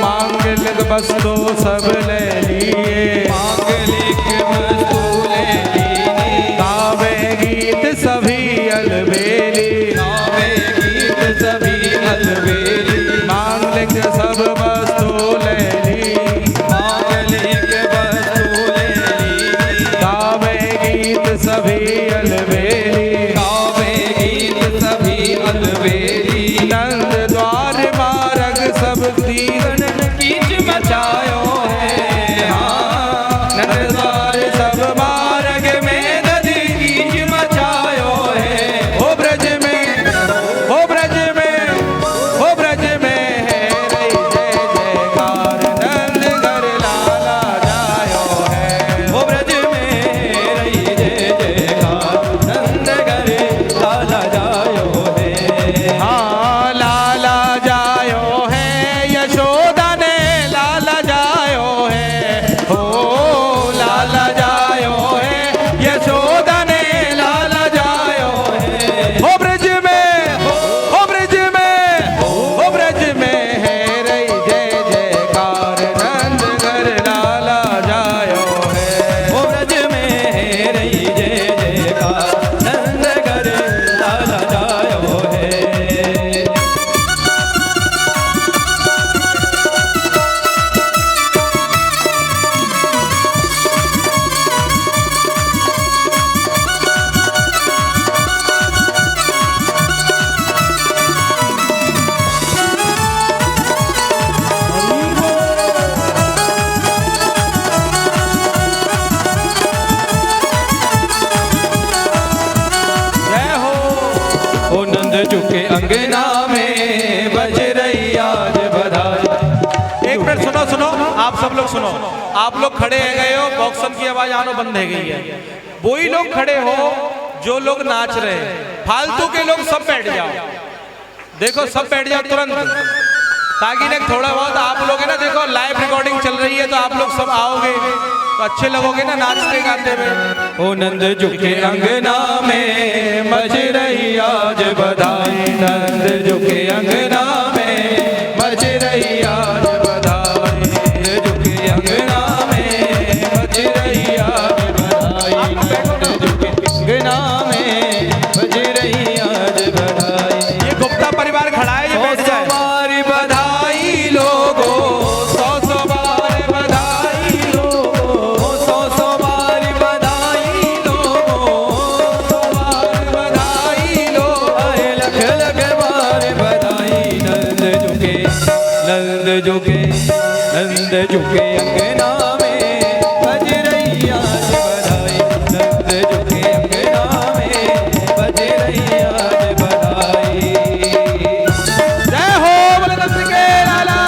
मांगलिक वस्तु सब ले लिए, मांगलिक वस्तु ले लिए, गावे गीत सभी अलबेली, गावे गीत सभी अलबेली। मांगलिक सब वस्तु ले ली, मांगलिक वस्तु ले ली, गावे गीत सभी अलबेली, गावे गीत सभी अलबेली। नंद द्वार मार्ग सब दीन कीच मचायो है, हाँ नंद द्वार सब मार्ग में नदी कीच मचायो है। हो ब्रज में, हो ब्रज में, हो ब्रज में है रही जय जयकार, नंद घर लाला जायो है। हो ब्रज में है रही जय जयकार, नंद घर लाला जायो है। हाँ लाला जायो है, यशोदा ने लाला जायो है। हो लाला जायो है, यशोदा ने लाला जायो है। हो ब्रज में, हो ब्रज में, हो ब्रज में है रही जय जयकार, नंद घर लाला जायो है। हो ब्रज में है रही जय जयकार, नंद घर लाला जायो है। जय हो। ओ नंद झुके अंगना में बज रही आज बधाई। एक मिनट सुनो सुनो, आप सब लोग सुनो। आप लोग खड़े हैं गए हो, बॉक्सन की आवाज आनो बंद है गई है। वही लोग खड़े हो जो लोग नाच रहे हैं, फालतू के लोग सब बैठ जाओ। देखो सब बैठ जाओ तुरंत, ताकि ना थोड़ा बहुत आप लोग है ना, देखो लाइव रिकॉर्डिंग चल रही है तो आप लोग सब आओगे तो अच्छे लगोगे ना नाचते गाते हुए। ओ नंद झुके अंगना में बज रही आज बधाई, नंद झुके अंगना में बज रही आज बधाई, नंद झुके अंगना में बज रही आज बधाई, नंद झुके अंगना में बज रही आज बधाई। ये गुप्ता परिवार खड़ा है, ये बैठ जाए। बधाई लोगो, 100 बार बधाई लोगो, 100 बार बधाई लोगो, 100 बार बधाई लोगो, लख लख बार बधाई। नंद झुके, नंद झुके, नंद झुके अंगना में बज रही आज बधाई, नंद झुके अंगना में बज रही आज बधाई। जय हो बोले नंद के लाला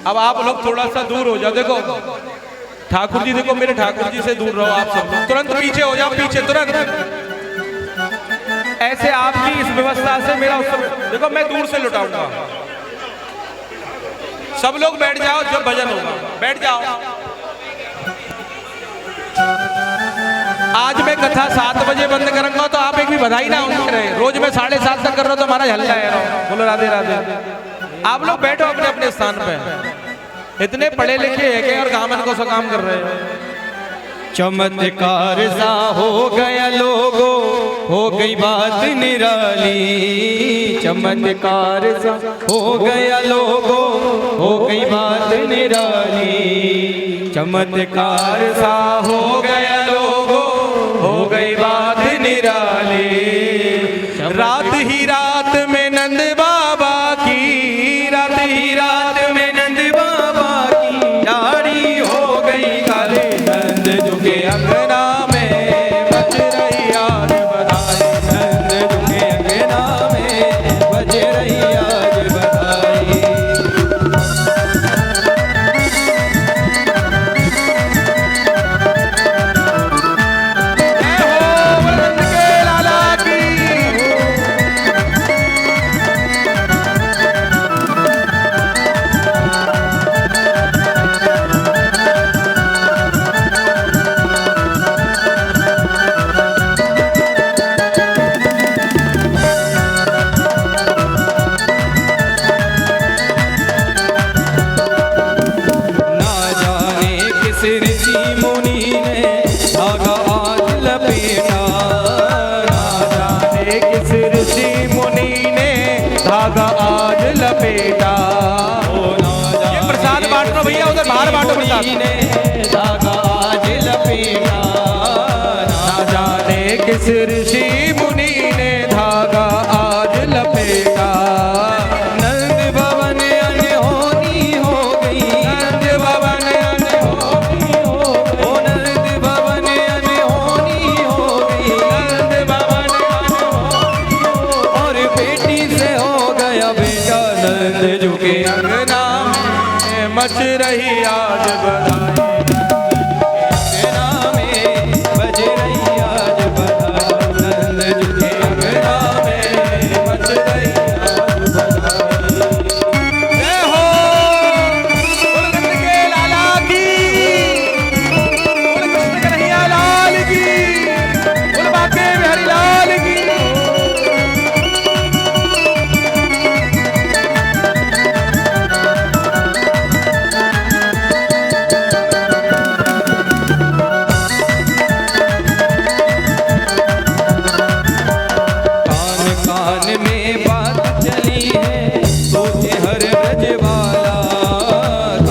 अब आप लोग थोड़ा सा दूर हो जाओ। देखो ठाकुर जी, देखो मेरे ठाकुर जी से दूर रहो आप सब लोग, तुरंत पीछे हो जाओ, पीछे तुरंत। ऐसे आपकी इस व्यवस्था से मेरा उत्सव, देखो मैं दूर से लुटाऊंगा। सब लोग बैठ जाओ, जब भजन होगा बैठ जाओ। आज मैं कथा 7 बजे बंद करूंगा, तो आप एक भी बधाई ना उनके रहे। रोज मैं 7:30 तक कर रहा हूं, तो हमारा हल्ला है। बोलो राधे राधे। आप लोग बैठो अपने अपने स्थान पे। इतने पढ़े लिखे है कि और गामन को सा काम कर रहे हो। चमत्कार सा हो गया लोगो, हो गई बात निराली। चमत्कार सा हो गया लोगो, हो गई बात निराली। चमत्कार सा हो गया लोगो, हो गई बात निराली। रात ही रात में नंद बाबा की, रात ही रात में नंद बाबा की यारी हो गई काले नंद झुके अंगना में बज रही आज बधाई। नंद झुके अंगना में बज रही आज बधाई। जय हो बुलंद के लाला की। ना जाने किस ऋषि मुनि ने धागा आज लपेटा। ना जाने किस ऋषि मुनि ने धागा आज लपेटा। ये प्रसाद बांट लो भैया, उधर बाहर बांटो प्रसाद। ने धागा आज लपेटा। ना जाने किस ऋषि मुनि ने धागा आज लपेटा। नंद भवन अनहोनी हो गई। नंद भवन अनहोनी हो गई। ओ नंद भवन अनहोनी हो गई। नंद भवन अनहोनी हो गई। और बेटी से हो गया बेटा नंद झुके अंगना में मच रही आज बधाई। अंगना में बज रही आज बधाई। नंद झुके अंगना में मच रही आज बधाई। जय हो बुलंद के लाला की, बोल कृष्ण कन्हैया लाल की, बोल बाके बिहारी लाल की। कान कान में बात चली है, सोचे हर ब्रज वाला। कान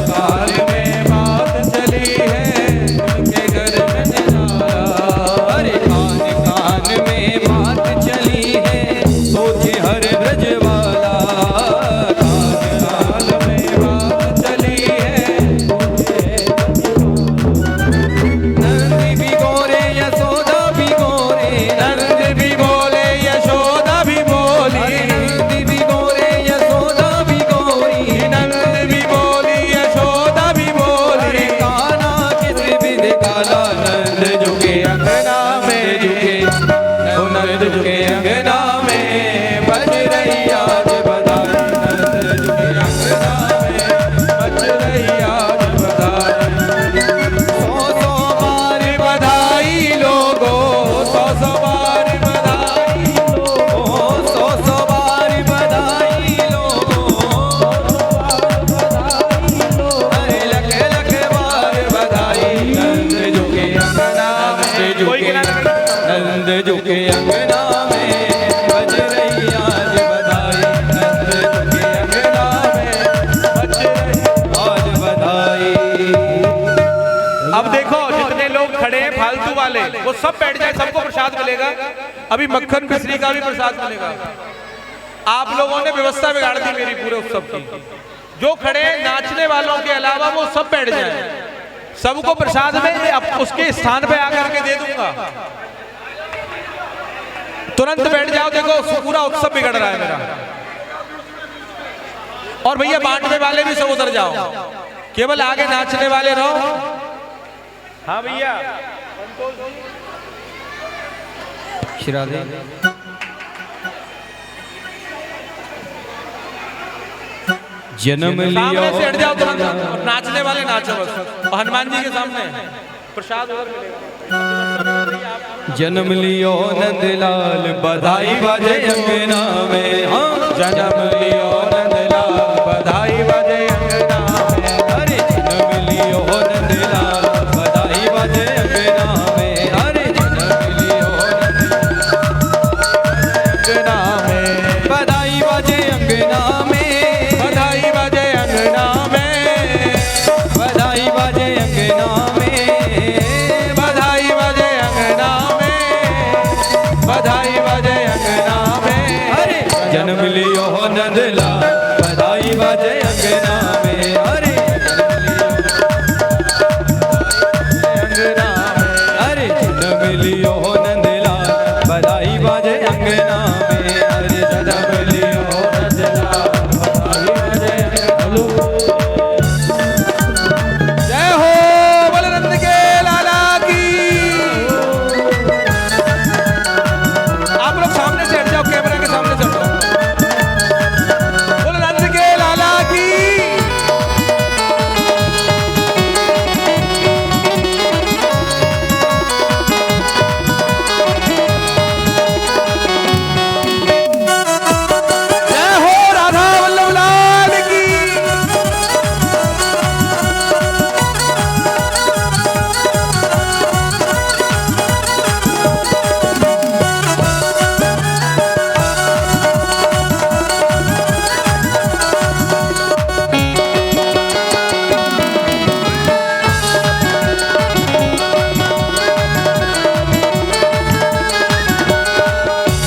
कान में बात चली है उनके घर में निराला। अरे कान कान में बात चली है, सोचे हर ब्रज वाला। कान कान में बात चली है नंद भी गोरे यशोदा भी गोरे। नंद भी बोले यशोदा भी बोली। नंद भी गोरे यशोदा भी गोरी। नंद भी बोली यशोदा भी बोली। काना किस विध काला नंद झुके अंगना में झुके। नंद झुके अंगना में बज रही आज बधाई। नंद झुके अंगना में बच रही आज बधाई। 100 बार बधाई लोगो, 100 बार बधाई लोगो। 100 बार बधाई लोगो। अरे लख लख बार बधाई। नंद झुके अंगना में झुके। नंद झुके अंगना में बज रही आज बधाई। नंद झुके अंगना में बज रही आज बधाई। अब देखो जितने लोग खड़े हैं फालतू वाले, वो सब बैठ जाए, सबको प्रसाद मिलेगा। अभी मक्खन मिश्री का भी प्रसाद मिलेगा। आप लोगों ने व्यवस्था बिगाड़ दी मेरी पूरे उत्सव की। जो खड़े हैं नाचने वालों के अलावा वो सब बैठ जाए। सबको प्रसाद में अब उसके स्थान पे आकर के दे दूंगा। तुरंत बैठ जाओ। देखो पूरा उत्सव बिगड़ रहा है मेरा। और भैया बांटने वाले भी सब उधर जाओ, केवल आगे नाचने वाले रहो। हाँ भैया श्रादे जन्म लियो सामने से हट जाओ तुरंत, और नाचने वाले नाचो बस। और हनुमान जी के सामने प्रसाद उधर मिलेगा। जन्म लियो नंदलाल बधाई बाजे अंगना में, हाँ जन्म लियो नंदलाल बधाई बाजे अंगना में। अरे जन्म लियो नंदलाल बधाई बाजे अंगना में, अरे जन्म लियो अंगना में, बधाई बाजे अंगना में, बधाई बाजे अंगना में, बधाई बाजे अंगना में, बधाई बाजे अंगना में, बधाई बाजे अंगना में। अरे जन्म लियो नंदलाल बधाई बाजे अंगना में, अरे अंगना में, अरे जन्म लियो नंदलाल बधाई बाजे अंगना में, अरे जन्म लियो नंदलाल बधाई बाजे अंगना में। जय हो बलनंद के लाला की। आप लोग सामने से हट जाओ, कैमरा के सामने से हट जाओ। बलनंद के लाला की। जय हो राधा वल्लभ लाल की।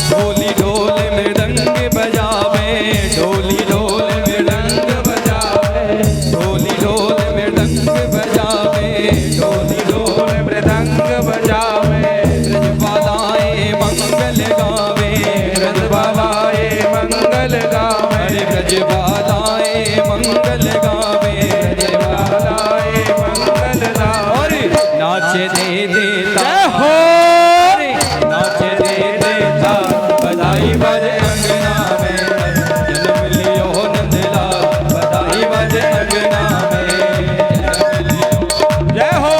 ढोली ढोल मृदंग बजावे, ढोली ढोल मृदंग बजावे, ढोली ढोल मृदंग बजावे, ढोली ढोल मृदंग बजावे, ब्रजबालाए मंगल गावे, ब्रजबालाए मंगल गावे, अरे ब्रजबालाए मंगल गावे, ब्रजबालाए मंगल गावे। और नाच दे देता, जय हो। अरे नाच दे देता बधाई बाजे अंगना में, जन्म लियो नंदलाल बधाई बाजे अंगना में, जन्म लियो। जय हो।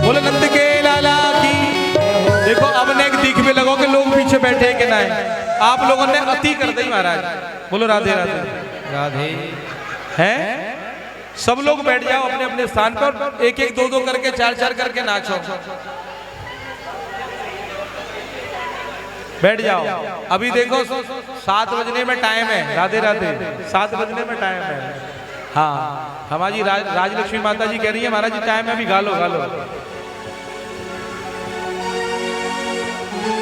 बोले नंद के लाला की। देखो अब नेक दिखने लगो कि लोग पीछे बैठे कि ना है। आप लोगों ने अति कर दी महाराज। बोलो राधे राधे। राधे हैं सब लोग बैठ जाओ अपने अपने स्थान पर, एक एक दो दो करके चार चार करके नाचो। बैठ जाओ। अभी देखो 7 बजने में टाइम है। राधे राधे। 7 बजने में टाइम है। हाँ हमारी राजलक्ष्मी माता जी कह रही है महाराज जी टाइम है अभी, गालो गालो।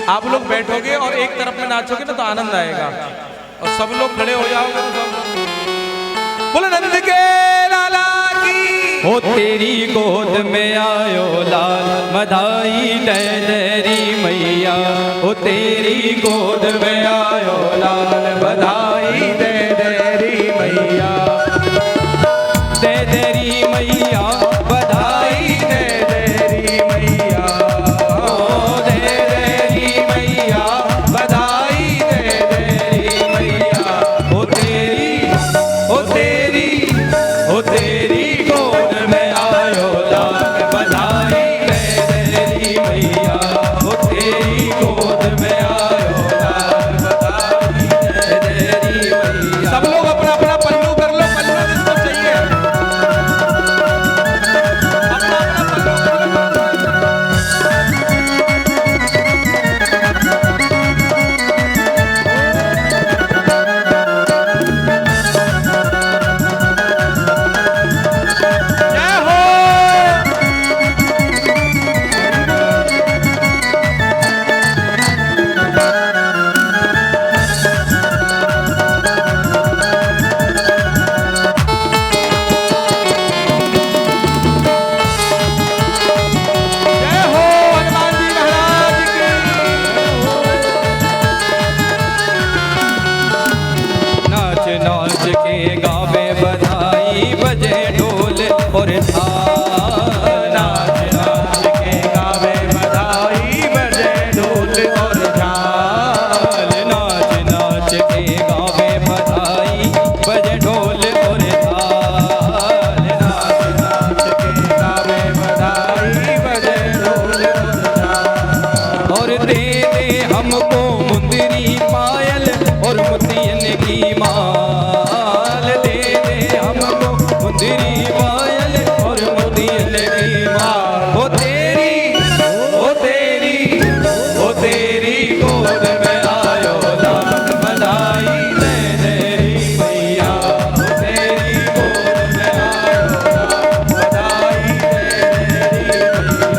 आप लोग बैठोगे और एक तरफ में नाचोगे ना तो आनंद आएगा, और सब लोग खड़े हो जाओगे तो सब बोलो नंद के लाला की। हो तेरी गोद में आयो लाल बधाई दे तेरी मैया, हो तेरी गोद में आयो लाल बधाई दे तेरी मैया, दे तेरी मैया बधाई दे तेरी मैया, ओ दे तेरी मैया बधाई दे तेरी मैया, हो तेरी हो तेरी हो तेरी गोद में आयो लाल बधाई दे तेरी मैया, हो तेरी गोद में आयो लाल बधाई दे तेरी मैया। सब लोग अपना अपना पल्लू कर लो। गावे बधाई बजे ढोल और झाल। नाच नाच के गावे बधाई बजे ढोल और झाल। नाच नाच के गावे बधाई बजे ढोल और झाल। नाच नाच के गावे बधाई बजे ढोल और झाल। और दे दे हमको मुंदरी पायल और मोतियन की माल। दे दे हमको मुंदरी पायल और मोतियन की माल। ओ तेरी गोद में आयो लाल बधाई दे तेरी मैया। ओ तेरी गोद में आयो लाल बधाई दे तेरी मैया।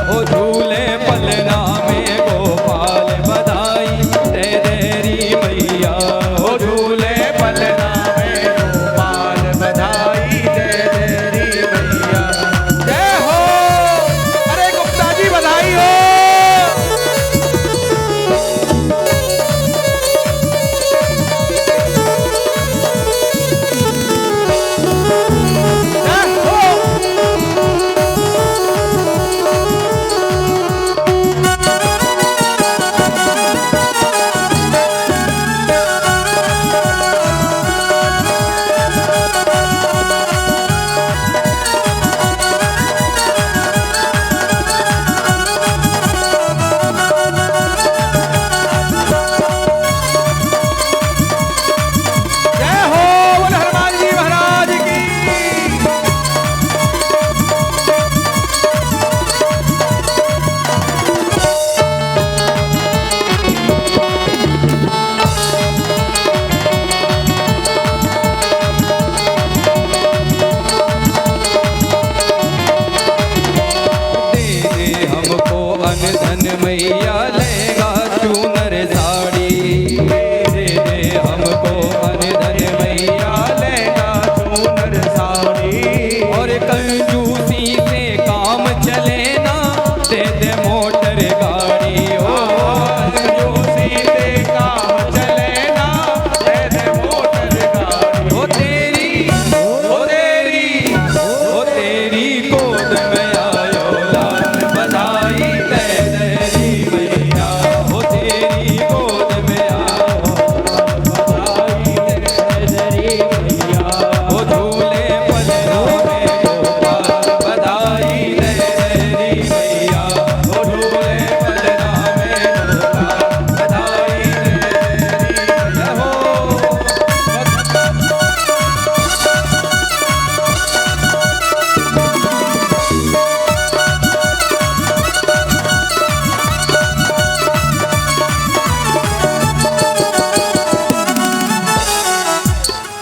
ओ झूले पलना में गोपाल बधाई दे तेरी मैया। ओ झूले पलना में गोपाल बधाई दे तेरी मैया। जय हो। अरे गुप्ता जी बधाई हो। जय हो। जय हो। बोल हनुमान जी महाराज की। दे दे हमको अनधन मैया लेगा चूनर साड़ी। दे दे हमको अनधन मैया लेगा चूनर साड़ी। और कंजूसी से काम चले ना। दे दे मोटर गाड़ी। ओ कंजूसी से काम चले ना। दे दे मोटर गाड़ी। ओ तेरी गोद में आयो लाल बधाई दे तेरी मैया। ओ तेरी गोद में आयो लाल बधाई दे तेरी मैया। ओ झूले पलना में गोपाल बधाई दे तेरी मैया। ओ झूले पलना में गोपाल बधाई दे तेरी मैया। हो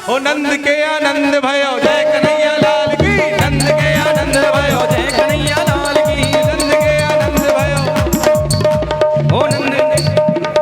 ओ नंद के आनंद भयो जय कन्हैया लाल की। नंद के आनंद भयो जय कन्हैया लाल की। नंद के आनंद भयो। ओ नंद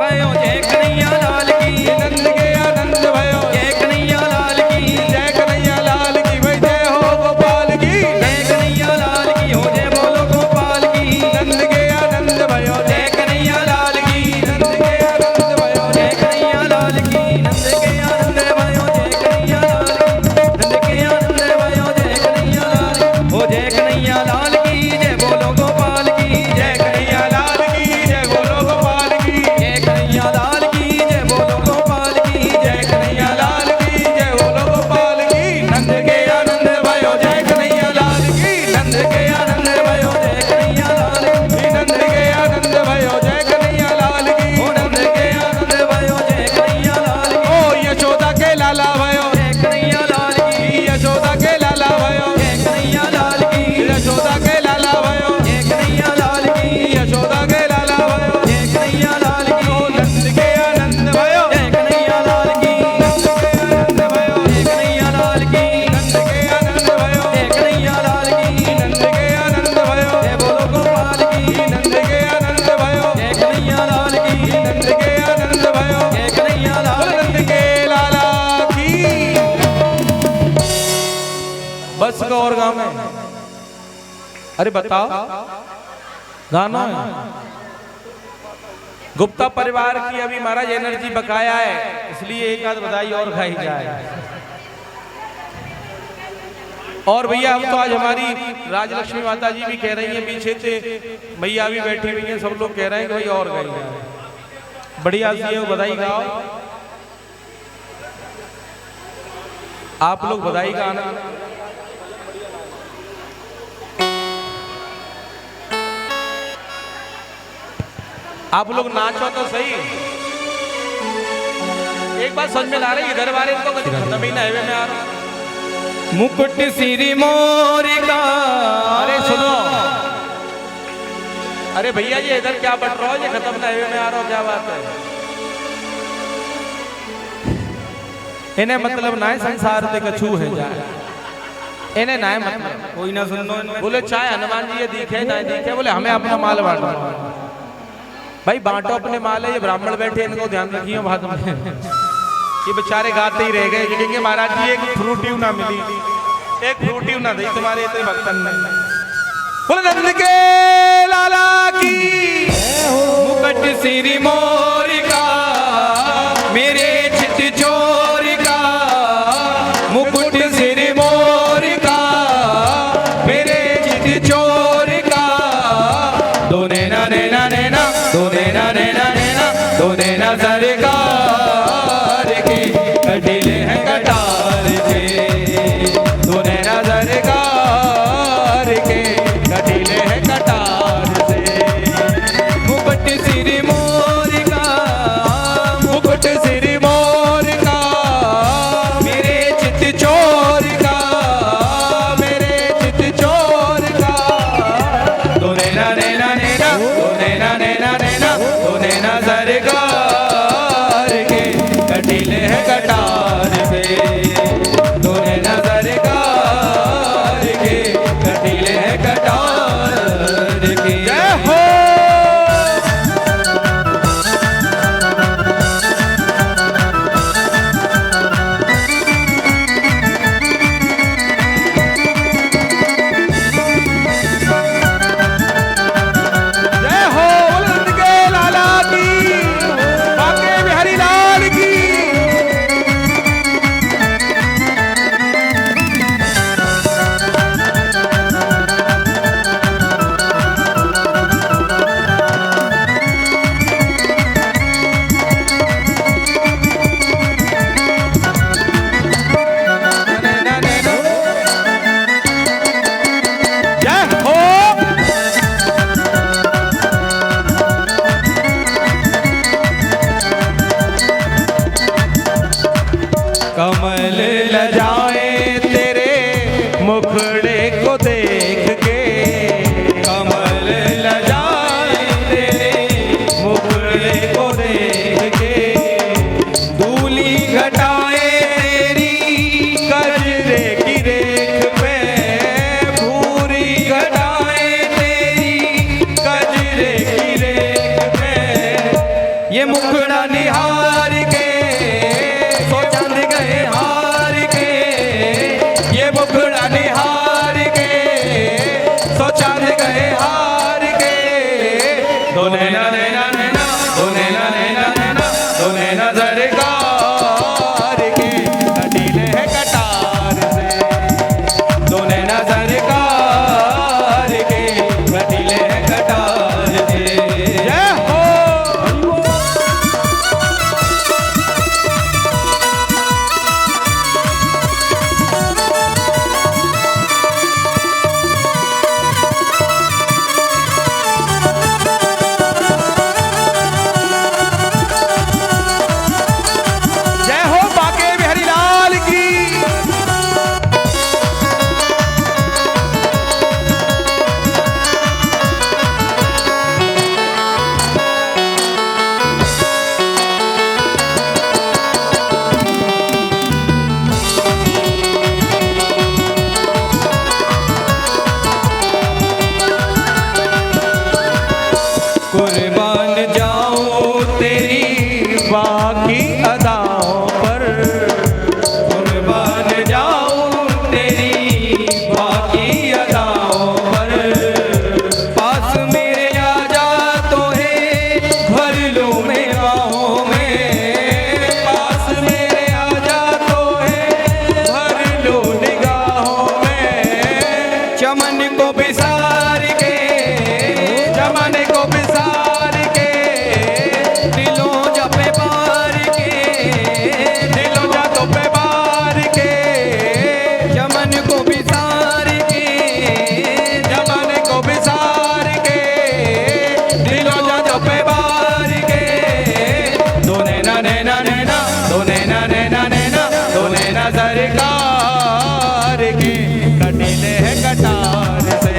भयो जय कन्हैया लाल की। नंद के आनंद भयो जय कन्हैया लाल की। जय कन्हैया लाल की। भाई जय हो गोपाल की। जय कन्हैया लाल की। हो जय बोलो गोपाल की। नंद के आनंद भयो जय कन्हैया लाल की। नंद के आनंद भयो जय कन्हैया लाल की। नंद के आनंद भयो जय कन्हैया लाल की। नंद के आनंद भयो जय कन्हैया लाल की। हो जय कन्हैया लाल की। जय बोलो गोपाल की। जय कन्हैया लाल की। जय बोलो गोपाल की। जय कन्हैया लाल की। जय बोलो गोपाल की। जय कन्हैया लाल की। जय बोलो गोपाल की। नंद के आनंद भयो जय कन्हैया लाल की। नंद के आनंद भयो जय कन्हैया लाल की। नंद के आनंद भयो जय कन्हैया लाल की। ओ नंद के आनंद भयो जय कन्हैया लाल की। ओ यशोदा के लाला भयो जय कन्हैया लाल की। यशोदा के लाला भयो जय कन्हैया लाल की। यशोदा के लाला भयो जय कन्हैया लाल की। यशोदा के लाला भयो जय कन्हैया लाल की। ओ नंद के आनंद भयो जय कन्हैया लाल की। नंद के आनंद भयो जय कन्हैया लाल की। नंद के आनंद भयो जय कन्हैया लाल की। नंद के आनंद भयो जय बोलो गोपाल की। नंद के आनंद भयो जय कन्हैया लाल की। नंद के आनंद भयो जय कन्हैया लाल की। नंद के लाला की। बस का और गाँव में अरे बताओ गाना है। गुप्ता परिवार की अभी महाराज एनर्जी बकाया है, इसलिए एक आध बधाई और खाई जाए। और भैया अब तो आज हमारी राजलक्ष्मी माता जी भी कह रही हैं, पीछे से भैया भी बैठी हुई हैं, सब लोग कह रहे हैं कि भाई और गाइए। बढ़िया सी है, बधाई गाओ आप लोग, बधाई का आनंद। आप लोग नाचो तो सही। एक बात समझ में ला रही है, इधर वाले तो खत्म ही ना हाईवे में आ रहा। मुकुट सिरी मोर का। अरे सुनो, अरे भैया ये इधर क्या बट रहा हो, ये खत्म ना हाईवे में आ रहा हो, क्या बात है। इन्हें मतलब ना है संसार में कछू है जाए, इन्हें ना है मतलब कोई ना सुनो। बोले चाहे हनुमान जी ये दिखे ना दिखे, बोले हमें अपना माल बांटो। भाई बांटो अपने माल है, ये ब्राह्मण बैठे इनको ध्यान रखिए बाद में। ये बेचारे गाते ही रह गए, कहेंगे महाराज जी एक फ्रूटी ना मिली, एक फ्रूटी ना दी तुम्हारे इतने भक्तन में। बोले नंद के लाला की मुकुट सिरी मोर का, मेरे चित चोर का। मुकुट सिरी मोर का, मेरे चित चोर का। दो नैना नैना नैना, दो नैना नैना नैना, दो नैना सरकार के कटीले हैं कटार के। दो नैना सरकार के कटीले हैं कटार से। मुकुट सिरी मोर का, मुकुट सिरी मोर का, मेरे चित चोर का, मेरे चित चोर का। दो नैना नैना नैना, दो नैना नैना नैना, दो नैना सरकार के कटीले हैं कटार पे। दो नैना सरकार के कटीले हैं कटार के। जय हो। जय हो, बोले नंद के लाला की, बांके बिहारी लाल की। नैना नैना, जय हो। कमल लजाए तेरे मुखड़े को देख के, कमल लजाए तेरे मुखड़े को देख के। धूली घटाए तेरी गजरे की रेख पे, भूरी घटाए तेरी गजरे की रेख पे। ये मुखड़ा निहार के सो चांद गए हार के। ये मुखड़ा निहार के सो चांद गए हार के। दो नैना नैना नैना, दो नैना नैना नैना, दो नैना सरकार के कटीले हैं कटार से। दो नैना सरकार के कटीले हैं कटार से। जय हो। जय हो, बांके बिहारी लाल की। कुर्बान जाऊं तेरी बाकी अदाओं पर, कुर्बान जाऊं तेरी बाकी अदाओं पर। पास मेरे आ जा तो है भर लूं मैं बाहों में। पास मेरे आ जा तो है भर लो निगाहों में। नैना नैना नैना दो नैना नैना नैना दो नैना सरकार के कटीले है कटार से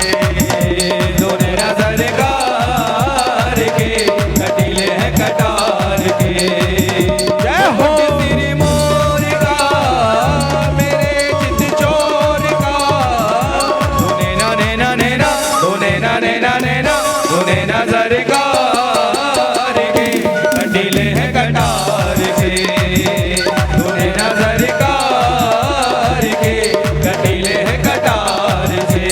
दो नैना सरकार के कटीले है कटार के जय हो तेरी मोर का मेरे चित चोर का दो नैना नैना नैना दो नैना नैना नैना दो नैना सरकार के कटीले है कटार के दो नैना सरकार के कटीले है कटार से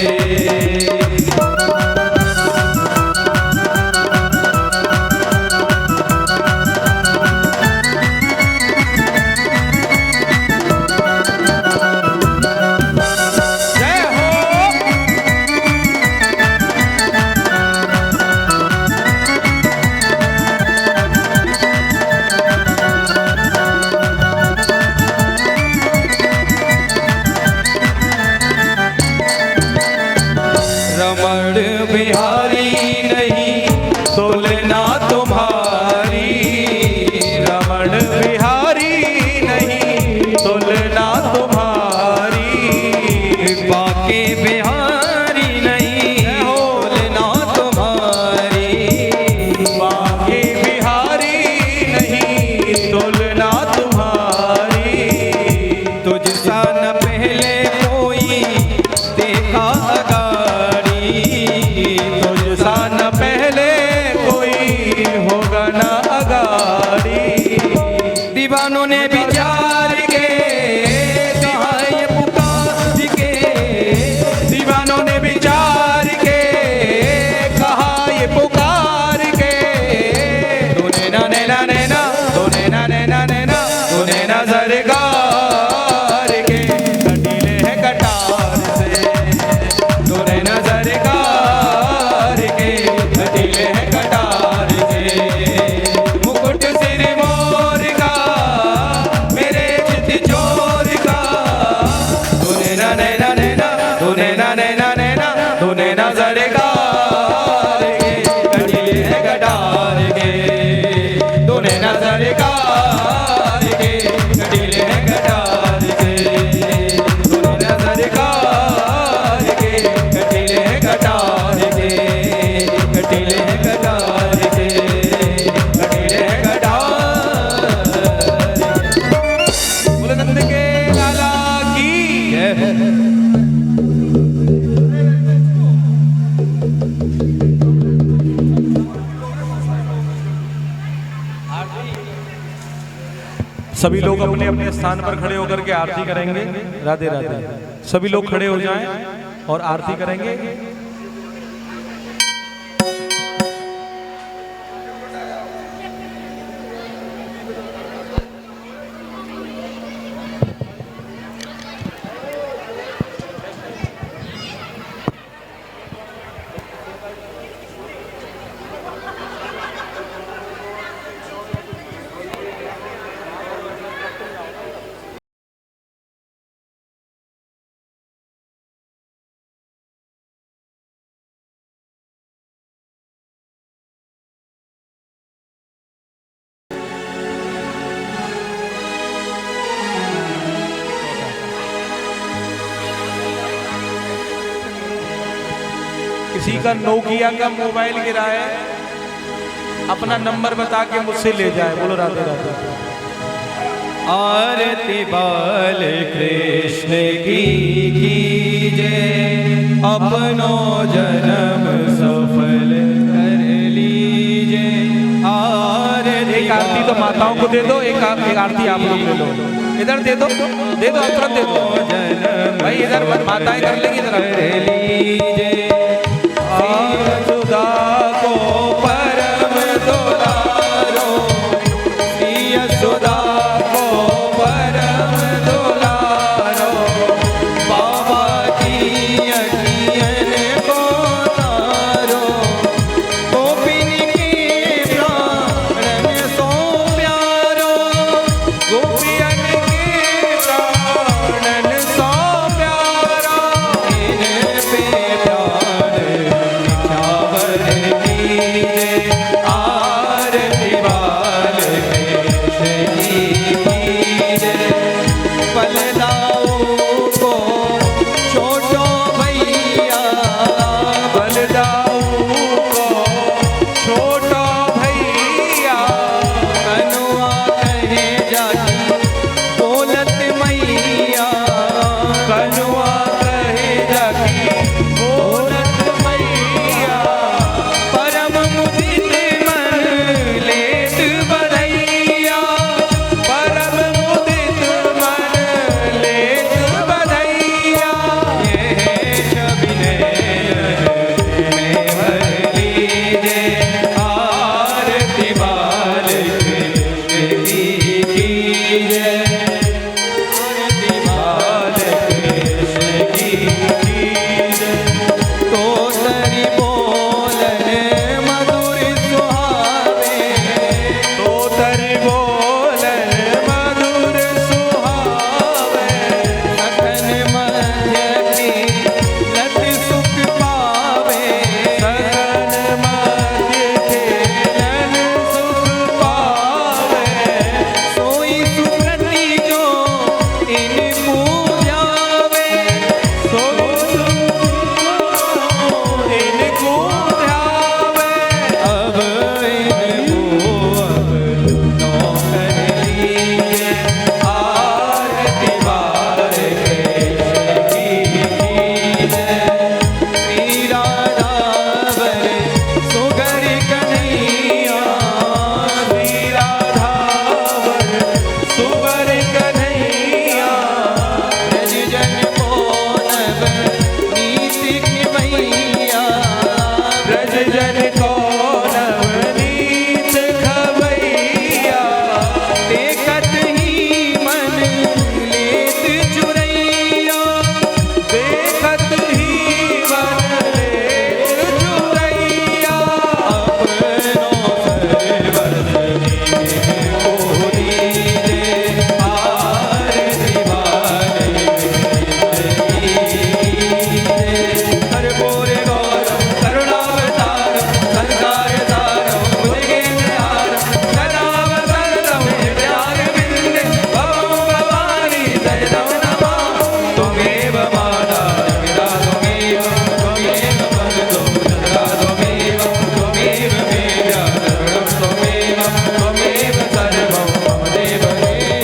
जय हो रमण बिहारी नहीं तुलना तुम्हारी रमण बिहारी नहीं तुलना तुम्हारी बाके बिहारी नहीं तुलना तुम्हारी बाके बिहारी नहीं तुलना तुम्हारी तुझसा न पहले कोई देखा अगाड़ी तुझसा न पहले कोई होगा ना अगाड़ी दीवानों ने विचार के कहा ये पुकार के दीवानों ने विचार के कहा ये पुकार के दो नैना नैना नैना दो नैना नैना नैना दो नैना सरकार के कटीले है कटार से दो नैना सरकार के कटीले है कटार से मुकुट सिर मोर का मेरे चित चोर का दो नैना नैना नैना दो नैना नैना नैना दो नैना सरकार के कटीले है कटार के दो नैना सरकार के कटीले है कटार से दो नैना सरकार के कटीले है कटार के कटीले है कटार के कटीले है कटार बुलंद के लाला की जय सभी लोग अपने अपने स्थान पर खड़े होकर के आरती करेंगे। राधे राधे। सभी लोग खड़े हो जाएं और आरती करेंगे। किसी का नोकिया का मोबाइल गिरा है, अपना नंबर बता के मुझसे ले जाए। बोलो राधे राधे। आरती बाल कृष्ण की कीजिए, अपनो जन्म सफल कर लीजिए। एक आरती तो माताओं को दे दो, एक आरती आप लोग ले लो। इधर दे दो, दे दो, तुरंत दे दो भाई। इधर माताएं कर लेंगी, इधर लीजिए। सुधा को परम दुलारो, सुधा को परम दुलारो, बाबा की अखियन को तारो, गोपिन के प्राण सो प्यारो, गोपियन के प्राण सो प्यारा, इन पे प्यार जय आरती बालकृष्ण की जय तो तरी बोले मधुर सुहावे तो तरी बोले मधुर सुहावे सखन मध्य की लत सुख पावे सगन मध्य खेलन सुख पावे सोई सुकृति जो इन पूजावे इनको ध्यावे अब इनको अब नौकर लीजिए आरती बालकृष्ण की जय श्री राधावर सुगर कन्हैया श्री राधावर सुवर कन्हैया ब्रज जन को नव नीति की मैया ब्रज जन को नवनीत खवैया देखत ही मन लेत चुरैया देखत ही मन ले चुरैया अपनो सरवर को दीजे आरती हर पूरे गौरव करुणावतारम संसार सारम भुजगेन्द्रहारम सदावसरतम हृदयार विंदे भवं भवानी सहितं नमामि त्वमेव माता पिता त्वमेव वरदो सदा त्वमेव मेव्या सर्वं त्वमेव सर्वं मम देव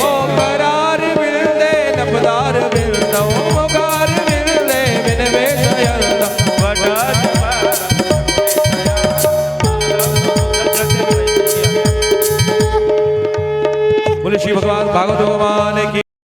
ओ करार मिलदे नपदार मिलदो मोगार मिलदे बिन वेशयलदो वटार बोले श्री भगवान भागवत भगवान की